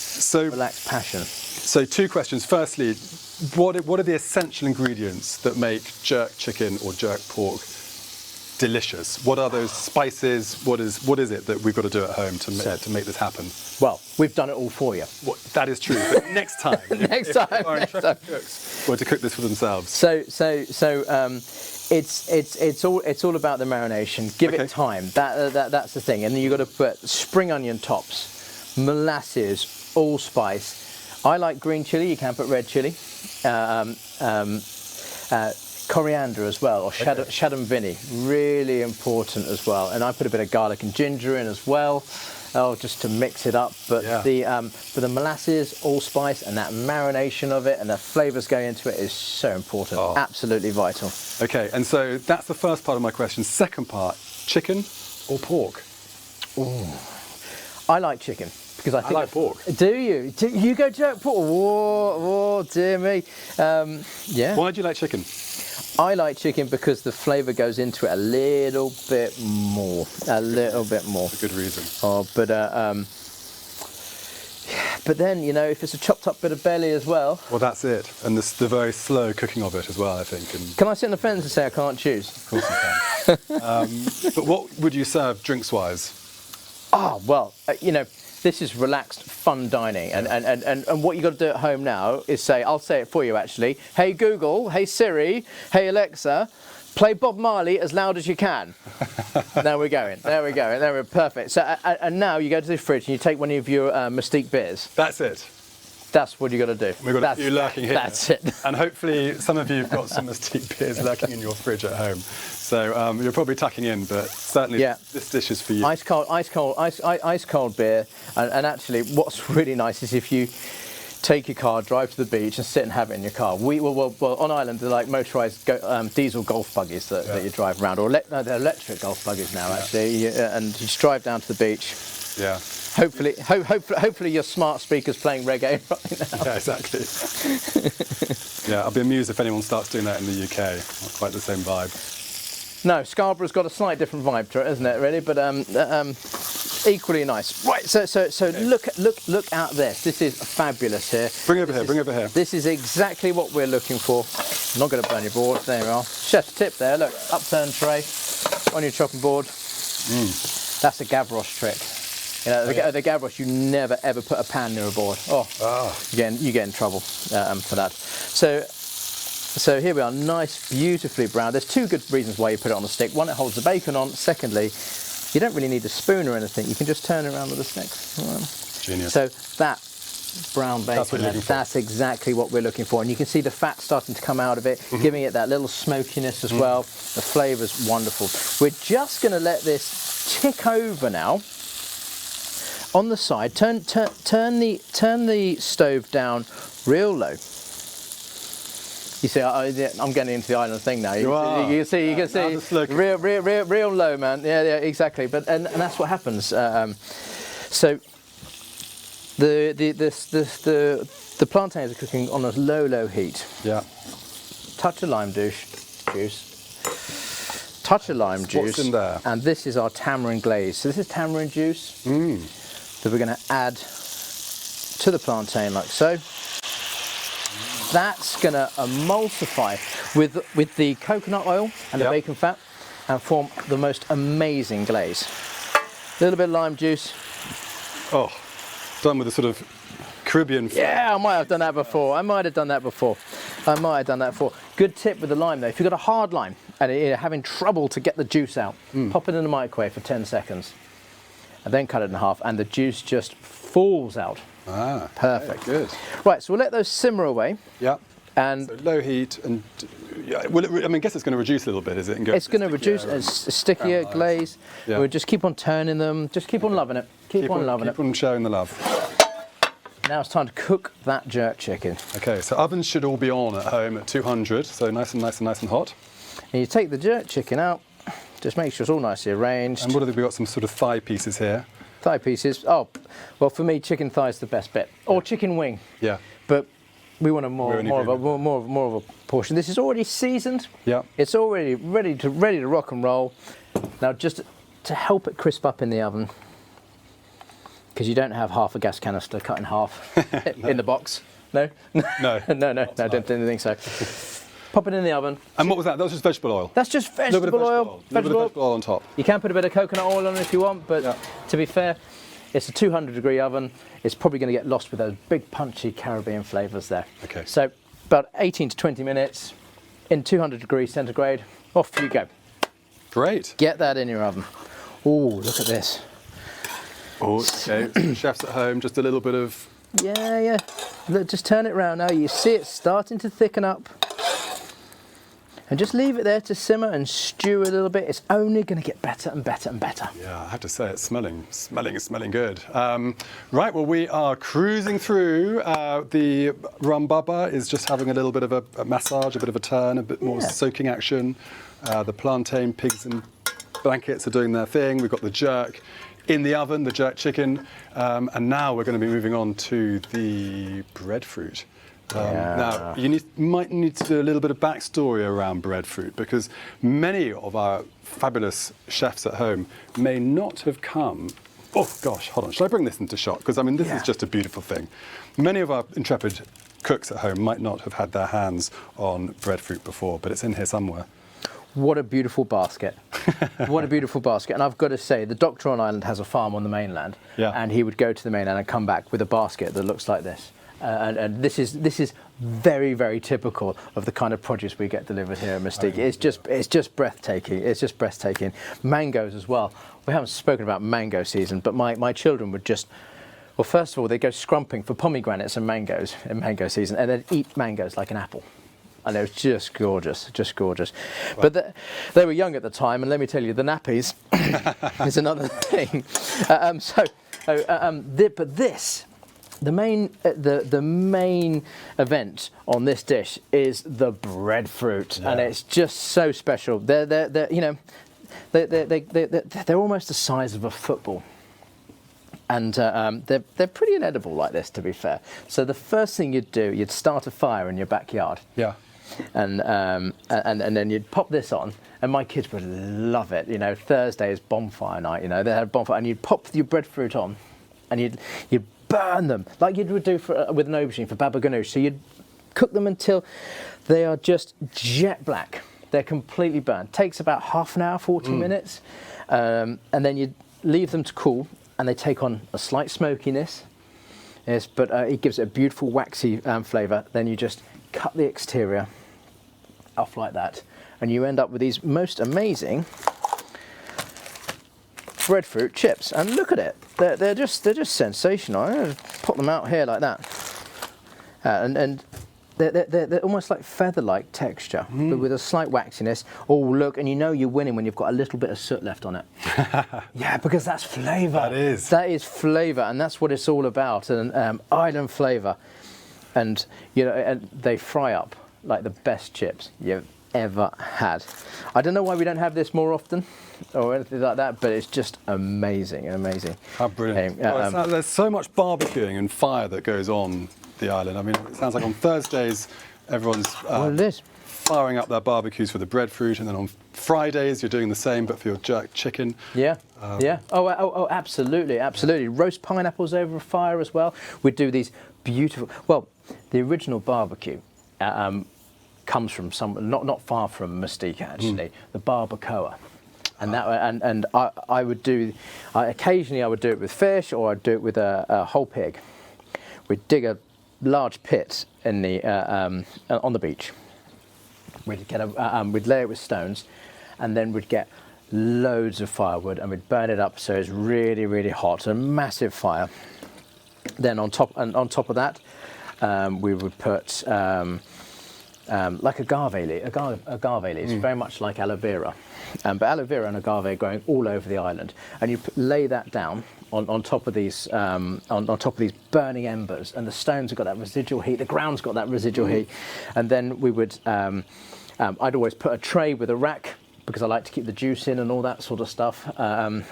relaxed passion. So 2 questions. Firstly, what are the essential ingredients that make jerk chicken or jerk pork delicious? What are those spices? What is it that we've got to do at home to make this happen? Well, we've done it all for you. That is true. But next time, if our intrepid cooks were to cook this for themselves. It's all about the marination. Give it time. That's the thing. And then you've got to put spring onion tops, molasses, allspice. I like green chili. You can put red chili. Coriander as well, or shadam vinny, really important as well. And I put a bit of garlic and ginger in as well, just to mix it up. But the molasses, allspice, and that marination of it, and the flavours going into it is so important. Absolutely vital. Okay, and so that's the first part of my question. Second part: chicken or pork? Ooh. I like chicken. Because I like pork. Do you? Do you go jerk pork? Whoa, dear me. Yeah. Why do you like chicken? I like chicken because the flavour goes into it a little bit more. A little bit more. That's a good reason. But then, you know, if it's a chopped up bit of belly as well. Well, that's it. And the very slow cooking of it as well, I think. And can I sit on the fence and say I can't choose? Of course you can. But what would you serve drinks-wise? Well, you know, this is relaxed, fun dining, and what you got to do at home now is say, I'll say it for you actually. Hey Google, hey Siri, hey Alexa, play Bob Marley as loud as you can. There we go. There we're perfect. So and now you go to the fridge and you take one of your Mustique beers. That's it. That's what you got to do. We've got a few lurking here. That's it. And hopefully some of you have got some Mustique beers lurking in your fridge at home. So you're probably tucking in, but certainly this dish is for you. Ice cold beer. And actually, what's really nice is if you take your car, drive to the beach, and sit and have it in your car. Well, on Ireland, they're like motorised diesel golf buggies that you drive around, or they're electric golf buggies now actually. And you just drive down to the beach. Yeah. Hopefully your smart speaker's playing reggae right now. Yeah, exactly. Yeah, I'll be amused if anyone starts doing that in the UK. Not quite the same vibe. No, Scarborough's got a slight different vibe to it, isn't it? Really, but equally nice. Right. So look at this. This is fabulous here. Bring over here. This is exactly what we're looking for. I'm not going to burn your board. There we are. Chef's tip there. Look, upturned tray on your chopping board. That's a Gavroche trick. You know, the Gavroche, you never ever put a pan near a board. You get in trouble for that. So here we are, nice, beautifully brown. There's 2 good reasons why you put it on the stick. One, it holds the bacon on. Secondly, you don't really need a spoon or anything. You can just turn it around with a stick. Genius. So that brown bacon, that's exactly what we're looking for. And you can see the fat starting to come out of it, giving it that little smokiness as well. The flavour's wonderful. We're just going to let this tick over now. On the side, turn the stove down real low. You see, I'm getting into the island thing now. You can see, real low, man. Yeah, exactly. But and that's what happens. So the plantains are cooking on a low heat. Yeah. Touch of lime juice. Touch of lime juice. What's in there? And this is our tamarind glaze. So this is tamarind juice that we're going to add to the plantain like so. That's going to emulsify with the coconut oil and the bacon fat and form the most amazing glaze. A little bit of lime juice. Oh, done with a sort of Caribbean flavour. Yeah, I might have done that before. Good tip with the lime though. If you've got a hard lime and you're having trouble to get the juice out, pop it in the microwave for 10 seconds and then cut it in half and the juice just falls out. Perfect. Good. Right, so we'll let those simmer away. Yeah. And so low heat and I guess it's going to reduce a little bit, is it? It's going to reduce a stickier glaze. Yeah. We'll just keep on turning them. Just keep on loving it. Keep on showing the love. Now it's time to cook that jerk chicken. Okay, so ovens should all be on at home at 200, so nice and hot. And you take the jerk chicken out. Just make sure it's all nicely arranged. And we've got some sort of thigh pieces here. Thigh pieces. Oh, well, for me, chicken thigh is the best bit, or chicken wing. Yeah. But we want more of a portion. This is already seasoned. Yeah. It's already ready to rock and roll. Now, just to help it crisp up in the oven, because you don't have half a gas canister cut in half in the box. No? No. No, don't think so. Pop it in the oven. And what was that? That was just vegetable oil? That's just A little bit of vegetable oil. A little bit of vegetable oil on top. You can put a bit of coconut oil on it if you want, but Yeah. to be fair, it's a 200-degree oven. It's probably going to get lost with those big, punchy Caribbean flavours there. Okay. So about 18 to 20 minutes in 200 degrees centigrade. Off you go. Great. Get that in your oven. Oh, look at this. Oh, okay. Chefs at home, just a little bit of... Yeah. Look, just turn it around now. You see it starting to thicken up. And just leave it there to simmer and stew a little bit. It's only going to get better and better and better. Yeah, I have to say it's smelling good. Right, well, we are cruising through. The rum baba is just having a little bit of a massage, a bit of a turn, a bit more soaking action. The plantain pigs and blankets are doing their thing. We've got the jerk in the oven, the jerk chicken. And now we're going to be moving on to the breadfruit. Now, you might need to do a little bit of backstory around breadfruit, because many of our fabulous chefs at home may not have come. Oh gosh, hold on. Should I bring this into shot? Because I mean, this is just a beautiful thing. Many of our intrepid cooks at home might not have had their hands on breadfruit before, but it's in here somewhere. What a beautiful basket. What a beautiful basket. And I've got to say, the doctor on Ireland has a farm on the mainland, and he would go to the mainland and come back with a basket that looks like this. And this is very, very typical of the kind of produce we get delivered here at Mustique. It's just breathtaking. It's just breathtaking. Mangoes as well. We haven't spoken about mango season, but my children would just, well, first of all, they go scrumping for pomegranates and mangoes in mango season, and they'd eat mangoes like an apple. And it was just gorgeous, just gorgeous. Wow. But they were young at the time, and let me tell you, the nappies is another thing. But this. The main event on this dish is the breadfruit, and it's just so special. They're almost the size of a football, and they're pretty inedible like this, to be fair. So the first thing you'd start a fire in your backyard. Yeah. And then you'd pop this on, and my kids would love it. You know, Thursday is bonfire night. You know, they had a bonfire, and you'd pop your breadfruit on, and you'd burn them like you would do with an aubergine for baba ganoush. So you'd cook them until they are just jet black. They're completely burnt. Takes about half an hour, 40 minutes, and then you leave them to cool, and they take on a slight smokiness. Yes, but it gives it a beautiful waxy flavour. Then you just cut the exterior off like that, and you end up with these most amazing breadfruit chips. And look at it, they're just sensational. I'm going to pop them out here like that, and they're almost like feather-like texture, but with a slight waxiness. Oh look, and you know you're winning when you've got a little bit of soot left on it. Yeah, because that's flavour. That is flavour, and that's what it's all about. And island flavour, and you know, and they fry up like the best chips you've ever had. I don't know why we don't have this more often or anything like that, but it's just amazing. How brilliant. There's so much barbecuing and fire that goes on the island. I mean, it sounds like on Thursdays everyone's firing up their barbecues for the breadfruit, and then on Fridays you're doing the same but for your jerk chicken. Oh, absolutely. Roast pineapples over a fire as well. We do these beautiful, well, the original barbecue comes from not far from Mustique, actually, the barbacoa. And I would do, occasionally I would do it with fish, or I'd do it with a whole pig. We'd dig a large pit in the on the beach. We'd lay it with stones, and then we'd get loads of firewood, and we'd burn it up so it's really, really hot, a massive fire. Then on top of that, we would put like agave leaf. Agave leaves, very much like aloe vera, but aloe vera and agave are growing all over the island, and you lay that down on top of these on top of these burning embers, and the stones have got that residual heat, the ground's got that residual heat, and then we would I'd always put a tray with a rack, because I like to keep the juice in and all that sort of stuff, and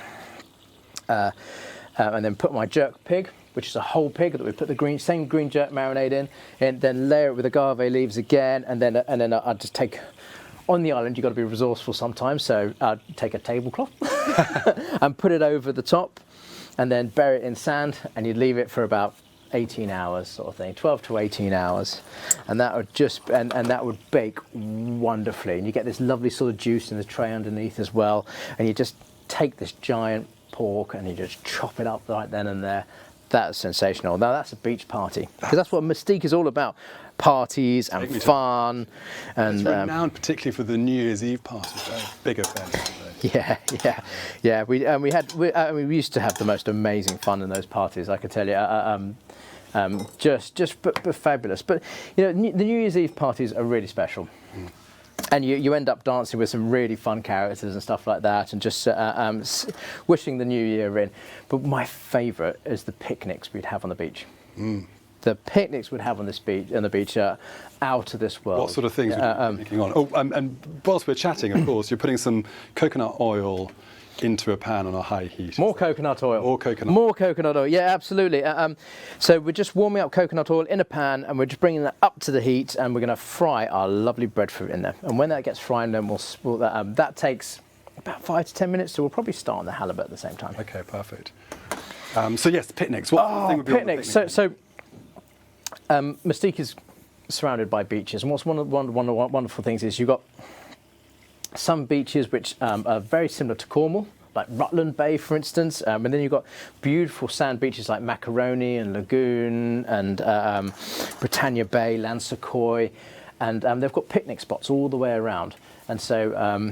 then put my jerk pig, which is a whole pig that we put the same green jerk marinade in, and then layer it with agave leaves again, and then I'd just take. On the island, you've got to be resourceful sometimes, so I'd take a tablecloth and put it over the top, and then bury it in sand, and you'd leave it for about 18 hours sort of thing, 12 to 18 hours, and that would just and that would bake wonderfully, and you get this lovely sort of juice in the tray underneath as well, and you just take this giant pork and you just chop it up right then and there. That's sensational. Now that's a beach party, because that's what Mustique is all about. Parties and fun. And it's renowned particularly for the New Year's Eve parties. They're big events. Yeah. We used to have the most amazing fun in those parties, I can tell you. But fabulous. But the New Year's Eve parties are really special. And you end up dancing with some really fun characters and stuff like that, and just wishing the new year in. But my favourite is the picnics we'd have on the beach. The picnics we'd have on the beach are out of this world. What sort of things are you thinking on? Oh, and whilst we're chatting, of course, you're putting some coconut oil into a pan on a high heat. More coconut oil. More coconut oil. Yeah, absolutely. So we're just warming up coconut oil in a pan, and we're just bringing that up to the heat, and we're going to fry our lovely breadfruit in there. And when that gets fried, then that takes about 5 to 10 minutes. So we'll probably start on the halibut at the same time. Okay, perfect. So yes, picnics. What thing would be picnics. On the picnic? So Mustique is surrounded by beaches, and what's one of the wonderful things is you've got some beaches which are very similar to Cornwall, like Rutland Bay, for instance, and then you've got beautiful sand beaches like Macaroni and Lagoon and Britannia Bay, Lansecoy, and they've got picnic spots all the way around. And so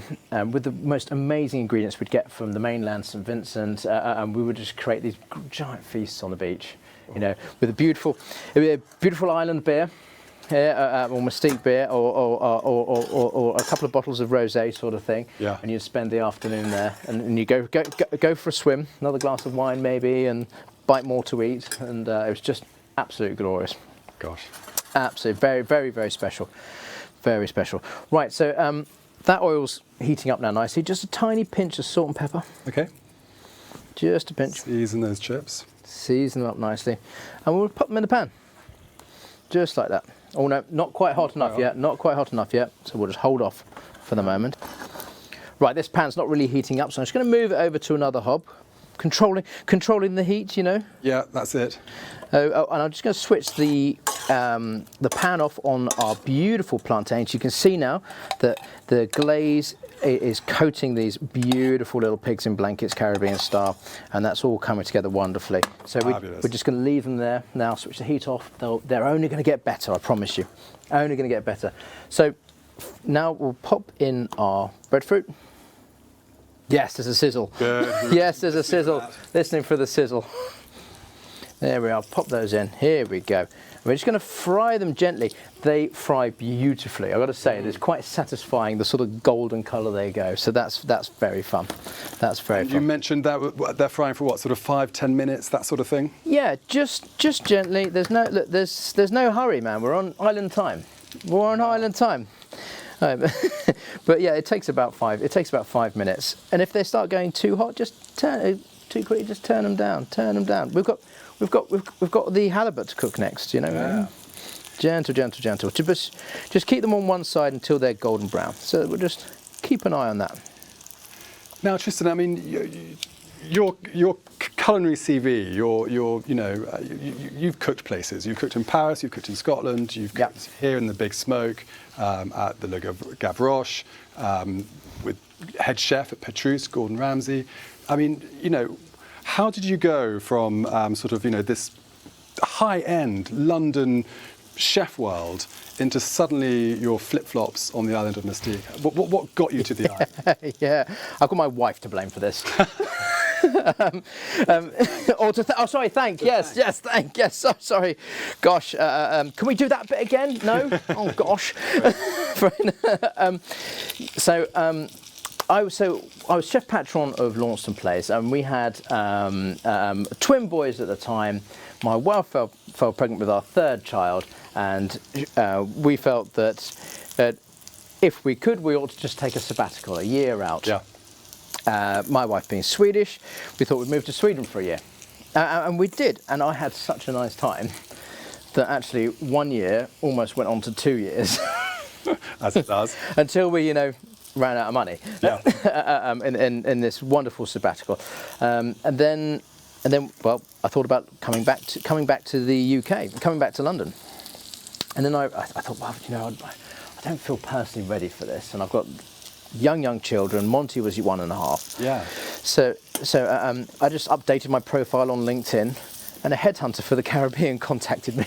with the most amazing ingredients we'd get from the mainland, St Vincent, and we would just create these giant feasts on the beach, with a beautiful island beer. Or Mustique beer, or a couple of bottles of rosé sort of thing, and you'd spend the afternoon there, and you go for a swim, another glass of wine maybe, and bite more to eat, and it was just absolutely glorious. Gosh, absolutely, very, very, very special, very special. Right, so that oil's heating up now nicely. Just a tiny pinch of salt and pepper. Okay. Just a pinch. Season those chips. Season them up nicely, and we'll put them in the pan, just like that. Oh no, not quite hot enough yet, not quite hot enough yet, so we'll just hold off for the moment. Right, this pan's not really heating up, so I'm just going to move it over to another hob, controlling the heat, Yeah, that's it. And I'm just going to switch the pan off on our beautiful plantains. You can see now that the glaze is coating these beautiful little pigs in blankets, Caribbean style, and that's all coming together wonderfully. So we're just going to leave them there now, switch the heat off. They're only going to get better, I promise you. Only going to get better. So now we'll pop in our breadfruit. Yes, there's a sizzle. Good. Yes, there's a sizzle. Listening for the sizzle. There we are, pop those in. Here we go. We're just going to fry them gently. They fry beautifully. I've got to say, it's quite satisfying, the sort of golden colour they go. So that's very fun. That's very fun. You mentioned that they're frying for what, sort of 5-10 minutes, that sort of thing? Yeah, just gently. There's no hurry, man. We're on island time. We're on island time. But yeah, it takes about 5 minutes. And if they start going too hot, too quickly, just turn them down. Turn them down. We've got the halibut to cook next. Yeah. Gentle. Just keep them on one side until they're golden brown. So we'll just keep an eye on that. Now, Tristan, I mean, your culinary CV, you've cooked places. You've cooked in Paris. You've cooked in Scotland. You've cooked here in the Big Smoke, at the Le Gavroche, with head chef at Petrus, Gordon Ramsay. I mean, how did you go from this high-end London chef world into suddenly your flip-flops on the island of Mustique? What got you to the island? Yeah, I've got my wife to blame for this. Sorry. Gosh, can we do that bit again? No? Oh, gosh. I was chef patron of Launceston Place, and we had twin boys at the time. My wife fell pregnant with our third child, and we felt that if we could, we ought to just take a sabbatical, a year out. Yeah. My wife being Swedish, we thought we'd move to Sweden for a year. And we did, and I had such a nice time that actually 1 year almost went on to 2 years. As it does. Until we, ran out of money in this wonderful sabbatical. And then then, well, I thought about coming back to the UK, coming back to London. And then I thought, well, you know, I don't feel personally ready for this, and I've got young children. Monty was 1.5. Yeah. So I just updated my profile on LinkedIn, and a headhunter for the Caribbean contacted me,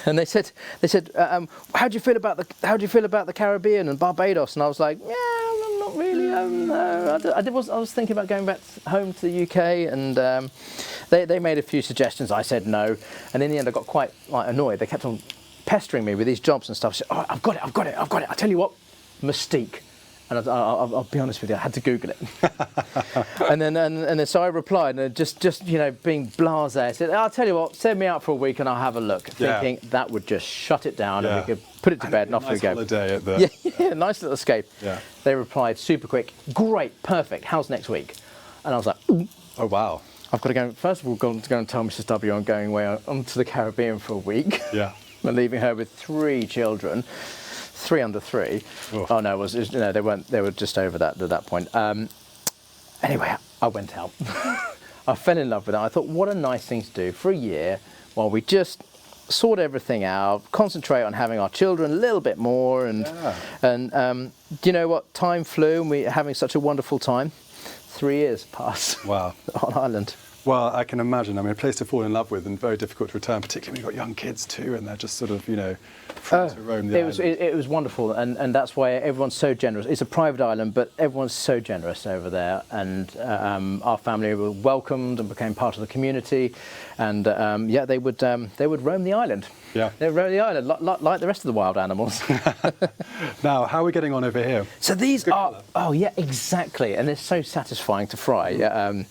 and they said, how do you feel about the Caribbean and Barbados? And I was like, yeah, I'm not really. I was thinking about going back home to the UK, and they made a few suggestions. I said no, and in the end I got quite annoyed. They kept on pestering me with these jobs and stuff. I said, oh, I've got it. I tell you what, Mustique. And I'll be honest with you, I had to Google it. and then so I replied, and just being blasé, I said, I'll tell you what, send me out for a week and I'll have a look. Thinking that would just shut it down and we could put it to bed and off we go. Holiday at the... Yeah, nice little escape. Yeah. They replied super quick, great, perfect, how's next week? And I was like, ooh. Oh, wow. I've got to go, first of all, go and tell Mrs. W I'm going away onto the Caribbean for a week. Yeah. I'm leaving her with 3 children. 3 under 3. Oh no, they weren't. They were just over that at that point. Anyway, I went out. I fell in love with it. I thought, what a nice thing to do for a year while we just sort everything out, concentrate on having our children a little bit more, and do you know what? Time flew, and we're having such a wonderful time. 3 years passed. Wow. On Ireland. Well, I can imagine. I mean, a place to fall in love with and very difficult to return, particularly when you've got young kids too, and they're just sort of, free to roam the island. It was wonderful, and that's why everyone's so generous. It's a private island, but everyone's so generous over there, and our family were welcomed and became part of the community, and they would roam the island. Yeah, they roam the island like the rest of the wild animals. Now, how are we getting on over here? So these are exactly, and they're so satisfying to fry.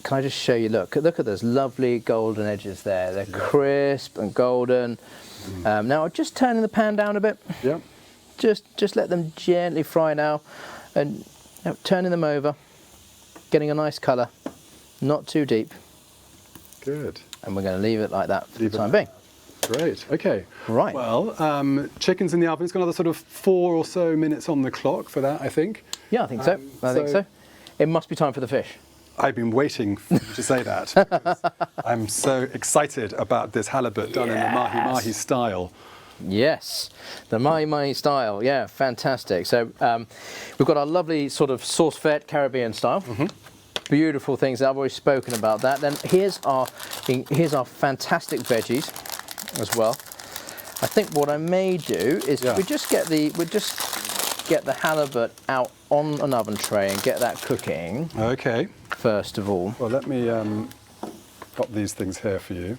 Can I just show you? Look at those lovely golden edges there. They're crisp and golden. Now I'm just turning the pan down a bit. Yeah. Just let them gently fry now, and turning them over, getting a nice colour, not too deep. Good. And we're going to leave it like that for the time being. Great. Okay. Right. Well, chicken's in the oven. It's got another sort of 4 or so minutes on the clock for that, I think. Yeah, I think so. I think so. It must be time for the fish. I've been waiting for you to say that, because I'm so excited about this halibut done in the mahi-mahi style. Yes, the mahi-mahi style, yeah, fantastic. So we've got our lovely sort of sauce-fed Caribbean style. Beautiful things, I've already spoken about that. Then here's our fantastic veggies as well. I think what I may do is we just get the halibut out on an oven tray and get that cooking. Okay. First of all. Well, let me pop these things here for you.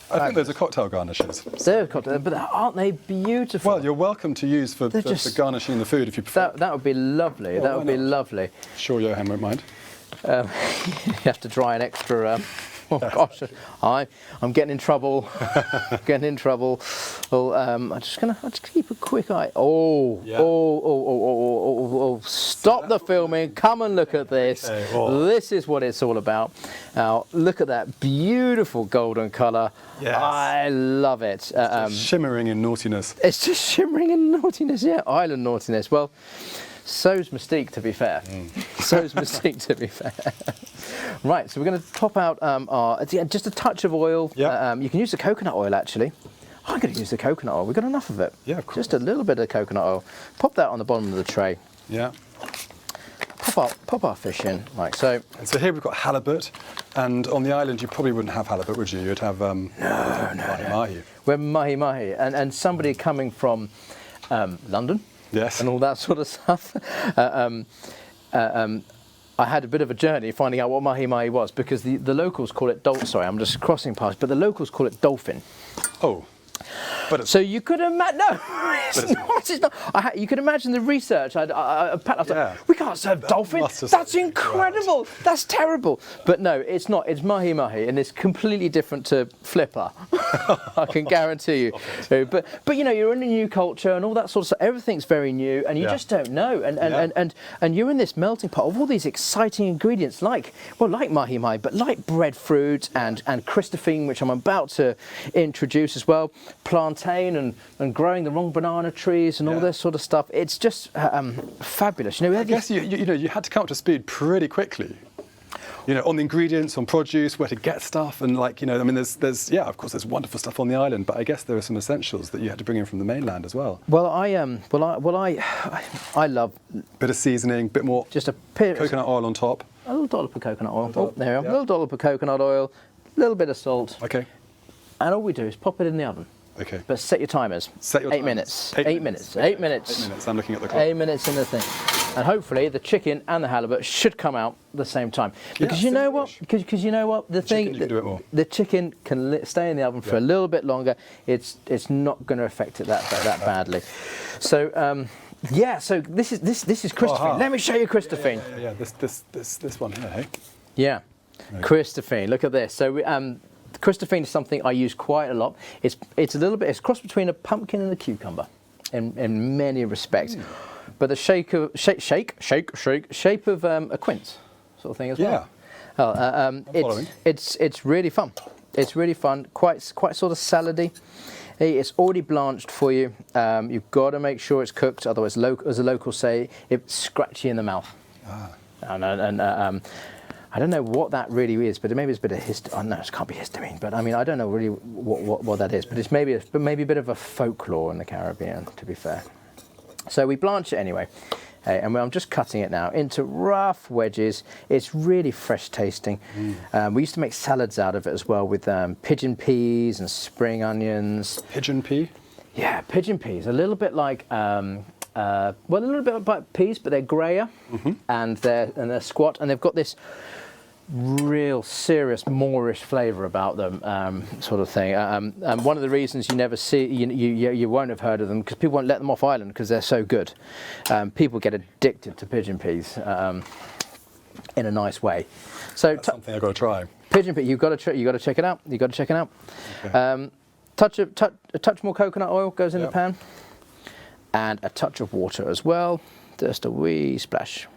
I think those are cocktail garnishes. They're cocktail, but aren't they beautiful? Well, you're welcome to use for garnishing the food if you prefer. That would be lovely. Well, that would be lovely. Sure, Johan won't mind. You have to dry an extra. Oh gosh, I'm getting in trouble. Getting in trouble. Well, I'm just keep a quick eye. Stop the filming. Come and look at this. Okay. This is what it's all about. Now, look at that beautiful golden colour. Yes. I love it. It's just shimmering in naughtiness. It's just shimmering in naughtiness, yeah. Island naughtiness. Well, so's Mustique, to be fair. So's Mustique, to be fair. Right, so we're going to top out just a touch of oil. Yep. You can use the coconut oil, actually. I'm going to use the coconut oil. We've got enough of it. Yeah, of course. Just a little bit of coconut oil. Pop that on the bottom of the tray. Yeah. Pop our fish in, like so. And so here we've got halibut, and on the island you probably wouldn't have halibut, would you? You'd have mahi-mahi. We're mahi-mahi, and somebody coming from London. Yes. And all that sort of stuff. I had a bit of a journey finding out what mahi-mahi was, because the locals call it sorry, I'm just crossing past, but the locals call it dolphin. Oh. But so you could imagine, no, it's not. You could imagine the research. I was like, we can't serve dolphin. That's incredible. Right. That's terrible. But no, it's not. It's mahi-mahi, and it's completely different to flipper. I can guarantee you. But you're in a new culture and all that sort of stuff. Everything's very new, and you just don't know. And you're in this melting pot of all these exciting ingredients, like mahi-mahi, but like breadfruit and Christophine, which I'm about to introduce as well. Plantain and growing the wrong banana trees and all this sort of stuff. It's just fabulous. I guess you had to come up to speed pretty quickly. you know, on the ingredients, on produce, where to get stuff, and like, you know, I mean, there's yeah, of course, there's wonderful stuff on the island, but I guess there are some essentials that you had to bring in from the mainland as well. Well, I love Bit of seasoning, bit more just a bit, coconut oil on top. a little dollop of coconut oil. Dollop, Oh, there we are. yeah. A little dollop of coconut oil, a little bit of salt, Okay. and all we do is pop it in the oven. Okay. But set your timers. Set your 8 timers. minutes. 8 8 minutes. minutes. 8 minutes. 8 minutes. I'm looking at the clock. 8 minutes in the thing, and hopefully the chicken and the halibut should come out at the same time. Because you know what? Because you know what? The thing, chicken, you can do it more. the chicken can stay in the oven for a little bit longer. It's not going to affect it that badly. So yeah. So this is Christophine. Aha. Let me show you Christophine. Yeah. This one here. Hey? Yeah, Christophine. Look at this. So Christophine is something I use quite a lot. It's a little bit. It's a cross between a pumpkin and a cucumber, in many respects. But the shape of a quince sort of thing as well. Yeah. It's really fun. It's really fun. Quite sort of salady. It's already blanched for you. You've got to make sure it's cooked, otherwise, as the locals say, it's scratchy in the mouth. And I don't know what that really is, but maybe it's a bit of histamine. Oh, no, it can't be histamine. But I mean, I don't know really what that is. But it's maybe a bit of a folklore in the Caribbean, to be fair. So we blanch it anyway, and I'm just cutting it now into rough wedges. It's really fresh tasting. We used to make salads out of it as well with pigeon peas and spring onions. Pigeon pea. Yeah, pigeon peas. A little bit like. A little bit like peas, but they're grayer, and they're squat, and they've got this real serious Moorish flavour about them, sort of thing. One of the reasons you never see, you won't have heard of them, because people won't let them off island because they're so good. People get addicted to pigeon peas in a nice way. So That's something I've got to try. pigeon pea, you've got to check it out. You've got to check it out. Okay. A touch more coconut oil goes in the pan. And a touch of water as well, just a wee splash.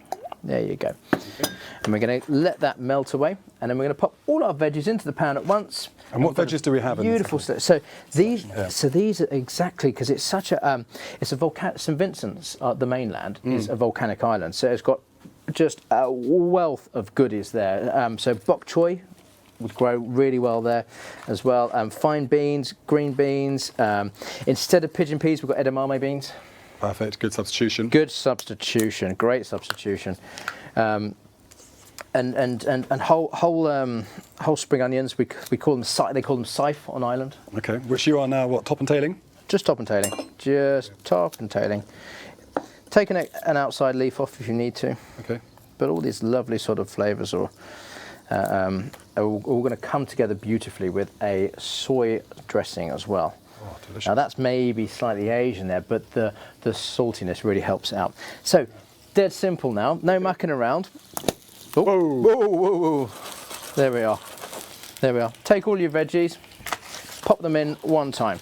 There you go. Okay. And we're going to let that melt away, and then we're going to pop all our veggies into the pan at once. And what veggies do we have? Beautiful stuff. So these are exactly, because it's such a it's a volcanic. St Vincent's, the mainland, is a volcanic island, so it's got just a wealth of goodies there. So bok choy would grow really well there as well. Fine beans, green beans. Instead of pigeon peas, we've got edamame beans. Perfect. Good substitution. Good substitution. Great substitution. And whole spring onions. We call them they call them scythe on island. Okay. Which you are now what? Top and tailing? Just top and tailing. Just top and tailing. Taking an outside leaf off if you need to. Okay. But all these lovely sort of flavours are all going to come together beautifully with a soy dressing as well. Oh, delicious. Now that's maybe slightly Asian there, but the saltiness really helps out. So, dead simple now, no mucking around. Oh, whoa. There we are. Take all your veggies, pop them in one time.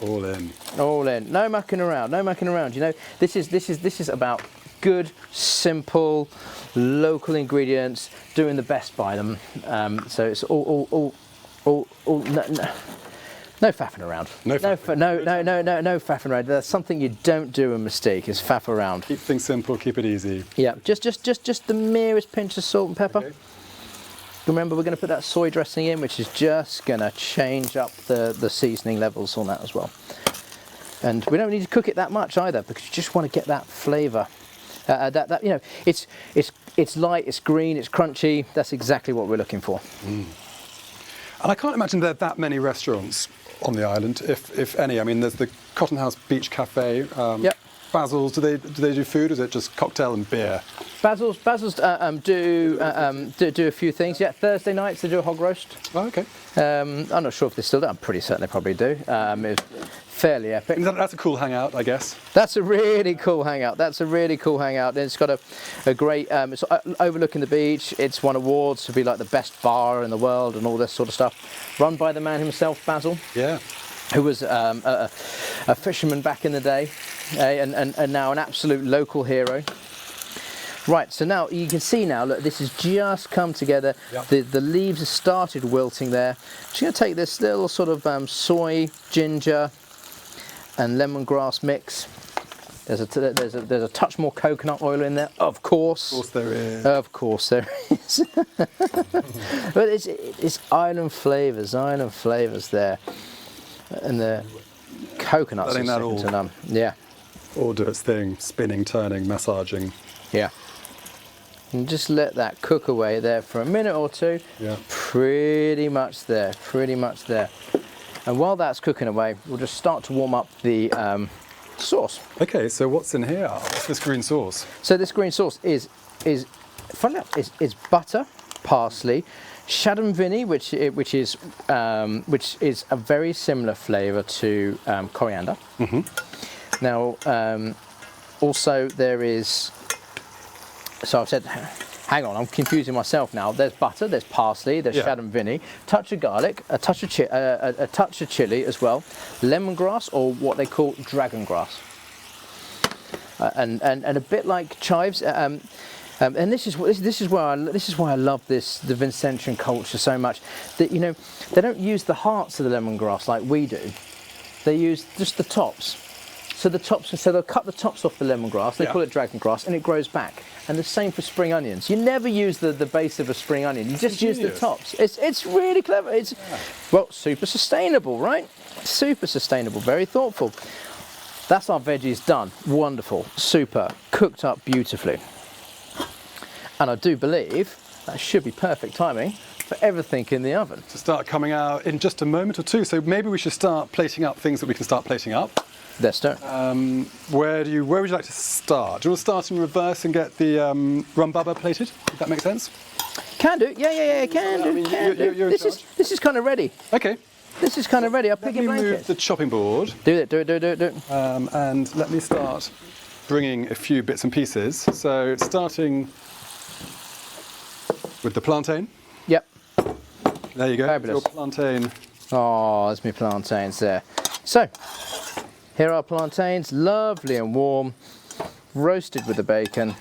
All in. All in. No mucking around. You know, this is about good, simple, local ingredients, doing the best by them. So it's all no faffing around. No faffing around. That's something you don't do in Mustique, is faff around. Keep things simple, keep it easy. Yeah, just the merest pinch of salt and pepper. Okay. Remember, we're going to put that soy dressing in, which is just going to change up the seasoning levels on that as well. And we don't need to cook it that much either, because you just want to get that flavour. That you know, it's light, it's green, it's crunchy. That's exactly what we're looking for. And I can't imagine there are that many restaurants on the island, if any. I mean, there's the Cotton House Beach Cafe. Yep. Basil's, do they do food, or is it just cocktail and beer? Basil's do a few things. Yeah, Thursday nights they do a hog roast. Oh, okay. I'm not sure if they still do. I'm pretty certain they probably do. It's fairly epic. That's a cool hangout, I guess. That's a really cool hangout. And it's got a great. It's overlooking the beach. It's won awards to be like the best bar in the world and all this sort of stuff. Run by the man himself, Basil. Yeah. Who was a fisherman back in the day, and now an absolute local hero. Right, so now you can see now, look, this has just come together. Yep. The leaves have started wilting there. I'm just going to take this little sort of soy, ginger, and lemongrass mix. There's a touch more coconut oil in there, of course. Of course there is. Of course there is. But it's island flavours there, and the coconuts are second to none. Yeah. All do its thing, spinning, turning, massaging. Yeah. And just let that cook away there for a minute or two. Yeah. Pretty much there. And while that's cooking away, we'll just start to warm up the sauce. Okay, so what's in here? What's this green sauce? So this green sauce is butter, parsley, shadon vinny, which is a very similar flavour to coriander. Mm-hmm. Now, also there is. So I've said, hang on, I'm confusing myself now. There's butter, there's parsley, there's shadon vinny, touch of garlic, a touch of chili as well, lemongrass, or what they call dragon grass, and a bit like chives. And this is why I love the Vincentian culture so much. That they don't use the hearts of the lemongrass like we do. They use just the tops. So they'll cut the tops off the lemongrass, they call it dragon grass, and it grows back. And the same for spring onions. You never use the base of a spring onion, you just use the tops. It's really clever. Well, super sustainable, right? Super sustainable, very thoughtful. That's our veggies done. Wonderful, super, cooked up beautifully. And I do believe that should be perfect timing for everything in the oven. To start coming out in just a moment or two. So maybe we should start plating up things that we can start plating up. Let's do it. Where would you like to start? Do you want to start in reverse and get the rum baba plated? Would that make sense? Can do. Yeah. Can do. You're This is kind of ready. Okay. This is kind of ready. I'll pick your Let me blanket. move the chopping board. Do it. And let me start bringing a few bits and pieces. So starting with the plantain. Yep. There you go. Fabulous. Your plantain. Oh, there's my plantains there. So, here are plantains, lovely and warm, roasted with the bacon.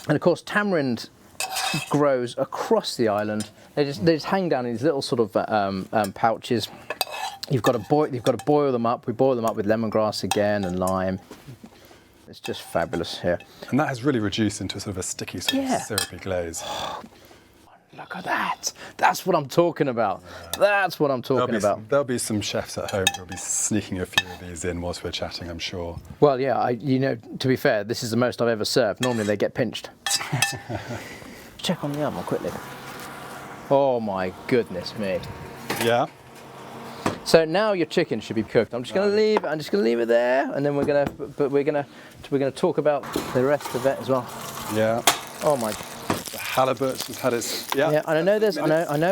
And of course, tamarind grows across the island. They just hang down in these little sort of pouches. You've got to boil them up. We boil them up with lemongrass again and lime. It's just fabulous here. And that has really reduced into sort of a sticky sort of syrupy glaze. Look at that. That's what I'm talking about. That's what I'm talking about. There'll be some chefs at home who'll be sneaking a few of these in whilst we're chatting, I'm sure. Well, yeah, to be fair, this is the most I've ever served. Normally they get pinched. Check on the oven quickly. Oh my goodness me. Yeah. So now your chicken should be cooked. I'm just going to leave it there, and then we're going to talk about the rest of it as well. Yeah. Oh my. Halibut has had its Yeah, and I know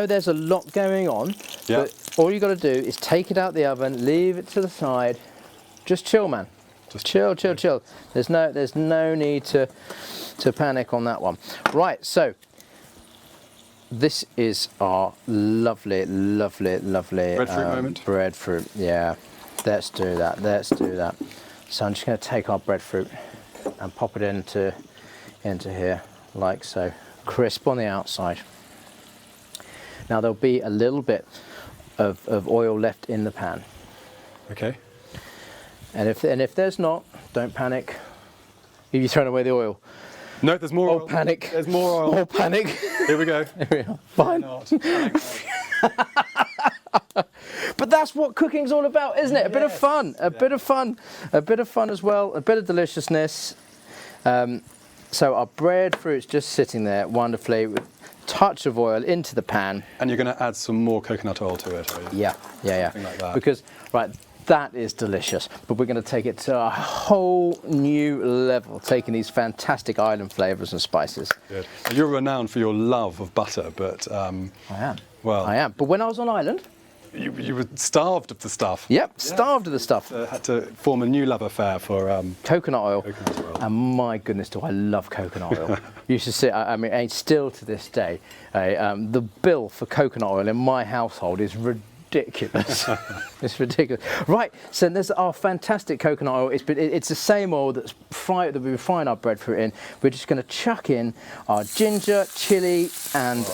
there's a lot going on, but all you got to do is take it out the oven, leave it to the side, just chill, man. Just chill. There's no need to panic on that one. Right, so this is our lovely breadfruit moment. Breadfruit, yeah. Let's do that. So I'm just going to take our breadfruit and pop it into here, like so. Crisp on the outside. Now there'll be a little bit of oil left in the pan. Okay. And if there's not, don't panic. Have you thrown away the oil? No, there's more oil. Panic. There's more oil. More panic. Here we go. Here we are. Fine. But that's what cooking's all about, isn't it? A bit of fun. A bit of fun as well. A bit of deliciousness. So our breadfruit's just sitting there wonderfully, with a touch of oil into the pan. And you're going to add some more coconut oil to it, are you? Yeah. Something like that. Because, right, that is delicious. But we're going to take it to a whole new level, taking these fantastic island flavours and spices. Good. You're renowned for your love of butter, but... I am. Well... I am. But when I was on island... You were starved of the stuff. Yep, starved of the stuff. Had to form a new love affair for coconut oil. Coconut oil. And my goodness, do I love coconut oil. You should see, I mean, still to this day, the bill for coconut oil in my household is ridiculous. It's ridiculous. Right, so there's our fantastic coconut oil. It's the same oil that we refine our breadfruit in. We're just going to chuck in our ginger, chili, and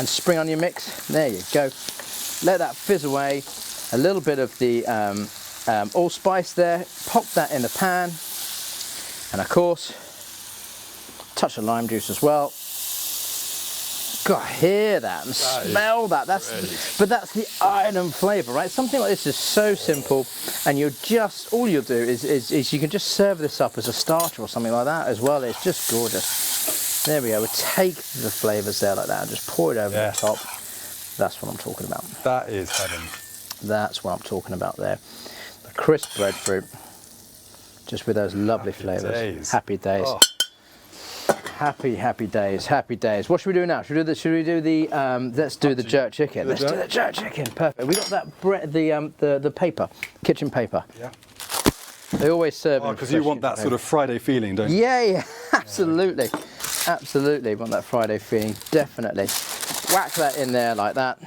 spring onion mix. There you go. Let that fizz away. A little bit of the allspice there. Pop that in the pan. And of course, touch of lime juice as well. God, hear that and smell that. But that's the Ireland flavour, right? Something like this is so simple, and all you'll do is you can just serve this up as a starter or something like that as well. It's just gorgeous. There we go. We'll take the flavours there like that and just pour it over the top. That's what I'm talking about. That is heaven. That's what I'm talking about there. The crisp breadfruit, just with those lovely flavours. Happy days. Oh. Happy days, happy days. What should we do now? Should we do the let's do the jerk chicken. Let's do the jerk chicken. Perfect. We got that the paper, kitchen paper. Yeah. They always serve. Oh, because you want that sort of Friday feeling, don't you? Yeah, absolutely. Absolutely want that Friday feeling, definitely. Whack that in there like that.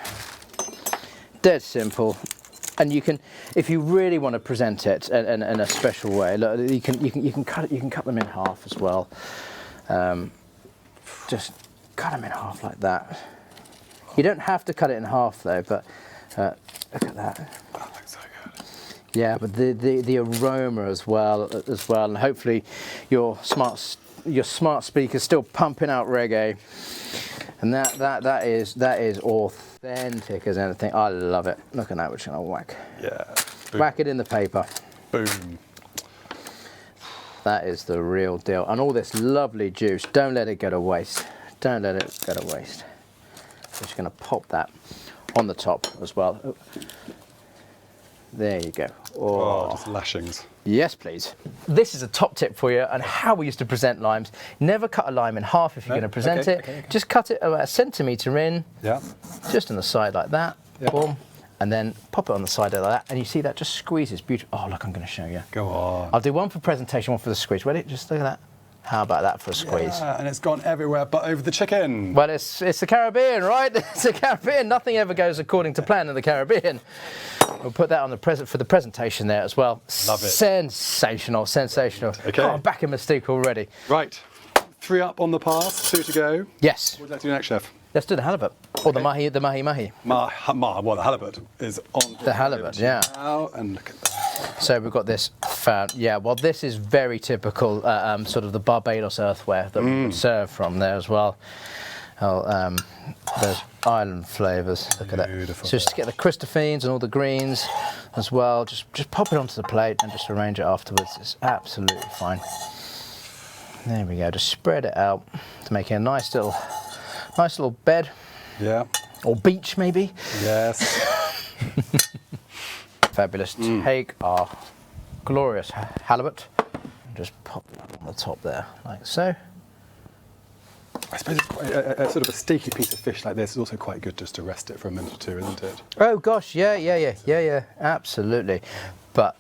Dead simple. And you can, if you really want to present it in a special way, look, you can cut them in half as well. Just cut them in half like that. You don't have to cut it in half though, but look at that. That looks so good. Yeah, but the aroma as well, and hopefully your smart speaker's still pumping out reggae, and that is authentic as anything. I love it. Look at that, we're just gonna whack. Yeah. Boom. Whack it in the paper. Boom. That is the real deal. And all this lovely juice, don't let it go to waste. Don't let it go to waste. We're just going to pop that on the top as well. Oh. There you go. Oh, just lashings. Yes, please. This is a top tip for you on how we used to present limes. Never cut a lime in half if you're going to present it. Okay. Just cut it about a centimetre in. Yeah. Just on the side like that. Yeah. Boom. And then pop it on the side like that, and you see that just squeezes beautiful. Oh, look, I'm going to show you. Go on. I'll do one for presentation, one for the squeeze. Ready? Just look at that. How about that for a squeeze? Yeah, and it's gone everywhere but over the chicken. Well, it's the Caribbean, right? It's the Caribbean. Nothing ever goes according to plan in the Caribbean. We'll put that on the for the presentation there as well. Love it. Sensational, sensational. Okay. Oh, I'm back in Mustique already. Right. 3 up on the pass, 2 to go. Yes. What would you like to do next, Chef? Let's do the halibut. Or the mahi. Well, the halibut is on. The halibut, yeah. Now, and look at that. So we've got this yeah, well, this is very typical, sort of the Barbados earthware that we would serve from there as well. Those island flavours. Look at that. So just to get the Christophines and all the greens as well. Just pop it onto the plate and just arrange it afterwards. It's absolutely fine. There we go. Just spread it out to make it a nice little bed. Yeah. Or beach maybe. Yes. Fabulous. Take our glorious halibut and just pop it up on the top there, like so. I suppose it's quite a sort of a steaky piece of fish like this is also quite good just to rest it for a minute or two, isn't it? Oh gosh, yeah, absolutely. But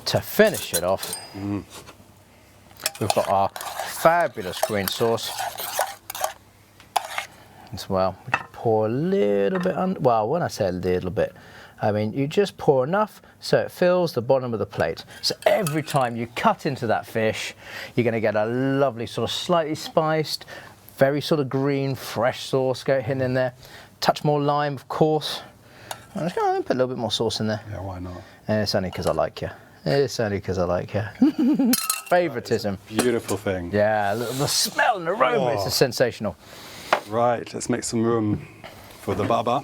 to finish it off, we've got our fabulous green sauce as well. We just pour a little bit on. Well, when I say a little bit, I mean you just pour enough so it fills the bottom of the plate. So every time you cut into that fish, you're going to get a lovely sort of slightly spiced, very sort of green, fresh sauce going in there. Touch more lime, of course. I'm just going to put a little bit more sauce in there. Yeah, why not? It's only because I like you. It's only because I like you. Favoritism. Beautiful thing. Yeah, the smell and aroma is sensational. Right, let's make some room for the baba.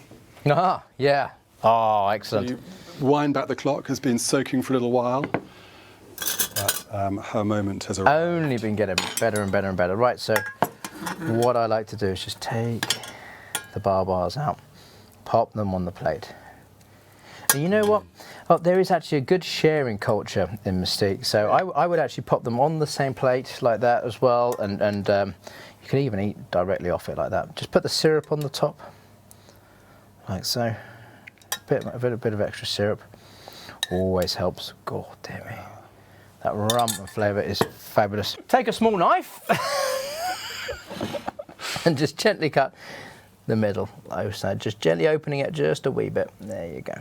Ah, yeah. Oh, excellent. You wind back the clock, has been soaking for a little while. But her moment has arrived. Only been getting better and better and better. Right, so what I like to do is just take the barbars out, pop them on the plate. And you know what? Oh, there is actually a good sharing culture in Mustique. So I would actually pop them on the same plate like that as well, and you can even eat directly off it like that. Just put the syrup on the top, like so. A bit of extra syrup always helps. God damn me, that rum flavour is fabulous. Take a small knife and just gently cut the middle, so just gently opening it just a wee bit. There you go.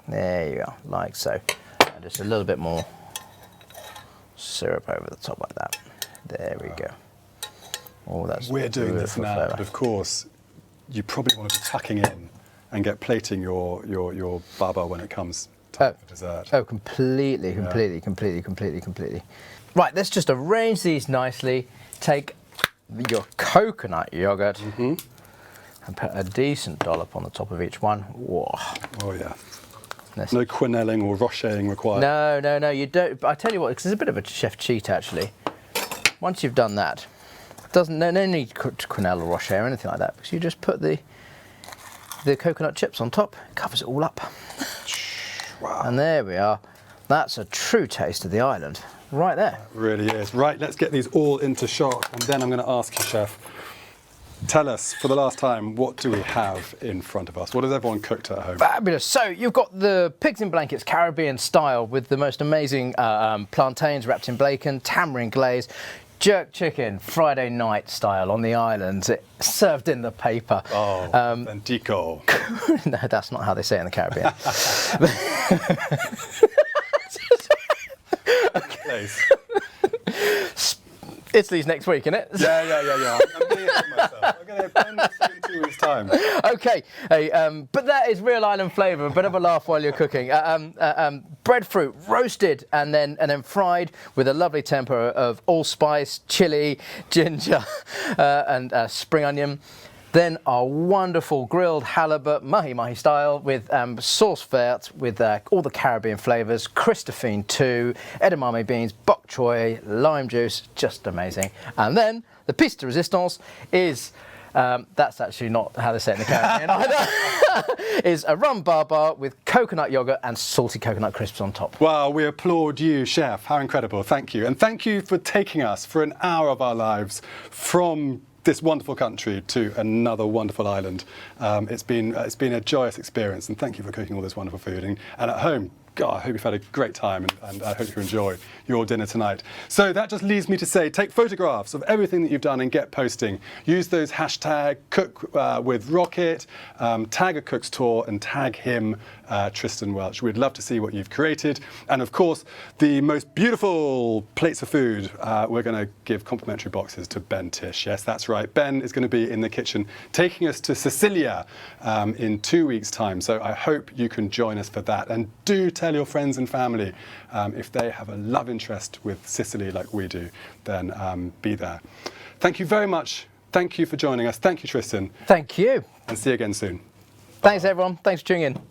There you go, like so. And just a little bit more syrup over the top like that. There we go. Oh, that's We're doing this now, flavour. but of course, you probably want to be tucking in and get plating your baba when it comes time for dessert. Oh, completely. Right, let's just arrange these nicely. Take your coconut yogurt and put a decent dollop on the top of each one. Whoa. Oh yeah. No quenelling or rochering required. No, you don't. I tell you what, because it's a bit of a chef cheat actually. Once you've done that, no need to quenelle or rocher or anything like that, because you just put the coconut chips on top. It covers it all up. Wow. And there we are. That's a true taste of the island, right there. It really is. Right, let's get these all into shot, and then I'm going to ask you, Chef, tell us, for the last time, what do we have in front of us? What has everyone cooked at home? Fabulous. So you've got the pigs in blankets Caribbean style with the most amazing plantains wrapped in bacon, tamarind glaze, jerk chicken Friday night style on the islands, served in the paper. Oh, Antico. No, that's not how they say it in the Caribbean. Place. Italy's next week, isn't it? Yeah. I'm getting ahead of myself. I'm going to Ben in 2 weeks' time. Okay, but that is real island flavour. A bit of a laugh while you're cooking. Breadfruit roasted and then fried with a lovely temper of allspice, chilli, ginger, and spring onion. Then our wonderful grilled halibut, mahi-mahi style, with sauce verte, with all the Caribbean flavours, Christophine too, edamame beans, bok choy, lime juice, just amazing. And then the piece de resistance is, that's actually not how they say it in the Caribbean either, is a rum baba with coconut yogurt and salty coconut crisps on top. Wow, we applaud you, Chef. How incredible. Thank you. And thank you for taking us for an hour of our lives from this wonderful country to another wonderful island. It's been a joyous experience, and thank you for cooking all this wonderful food. And at home, God, I hope you've had a great time, and I hope you enjoy your dinner tonight. So that just leaves me to say, take photographs of everything that you've done and get posting. Use those hashtag cook with Rocket, tag a cook's tour, and tag him, Tristan Welch. We'd love to see what you've created. And of course, the most beautiful plates of food, we're going to give complimentary boxes to Ben Tish. Yes, that's right. Ben is going to be in the kitchen taking us to Sicilia in 2 weeks' time. So I hope you can join us for that. And do tell your friends and family if they have a love interest with Sicily like we do, then be there. Thank you very much. Thank you for joining us. Thank you, Tristan. Thank you. And see you again soon. Thanks, everyone. Thanks for tuning in.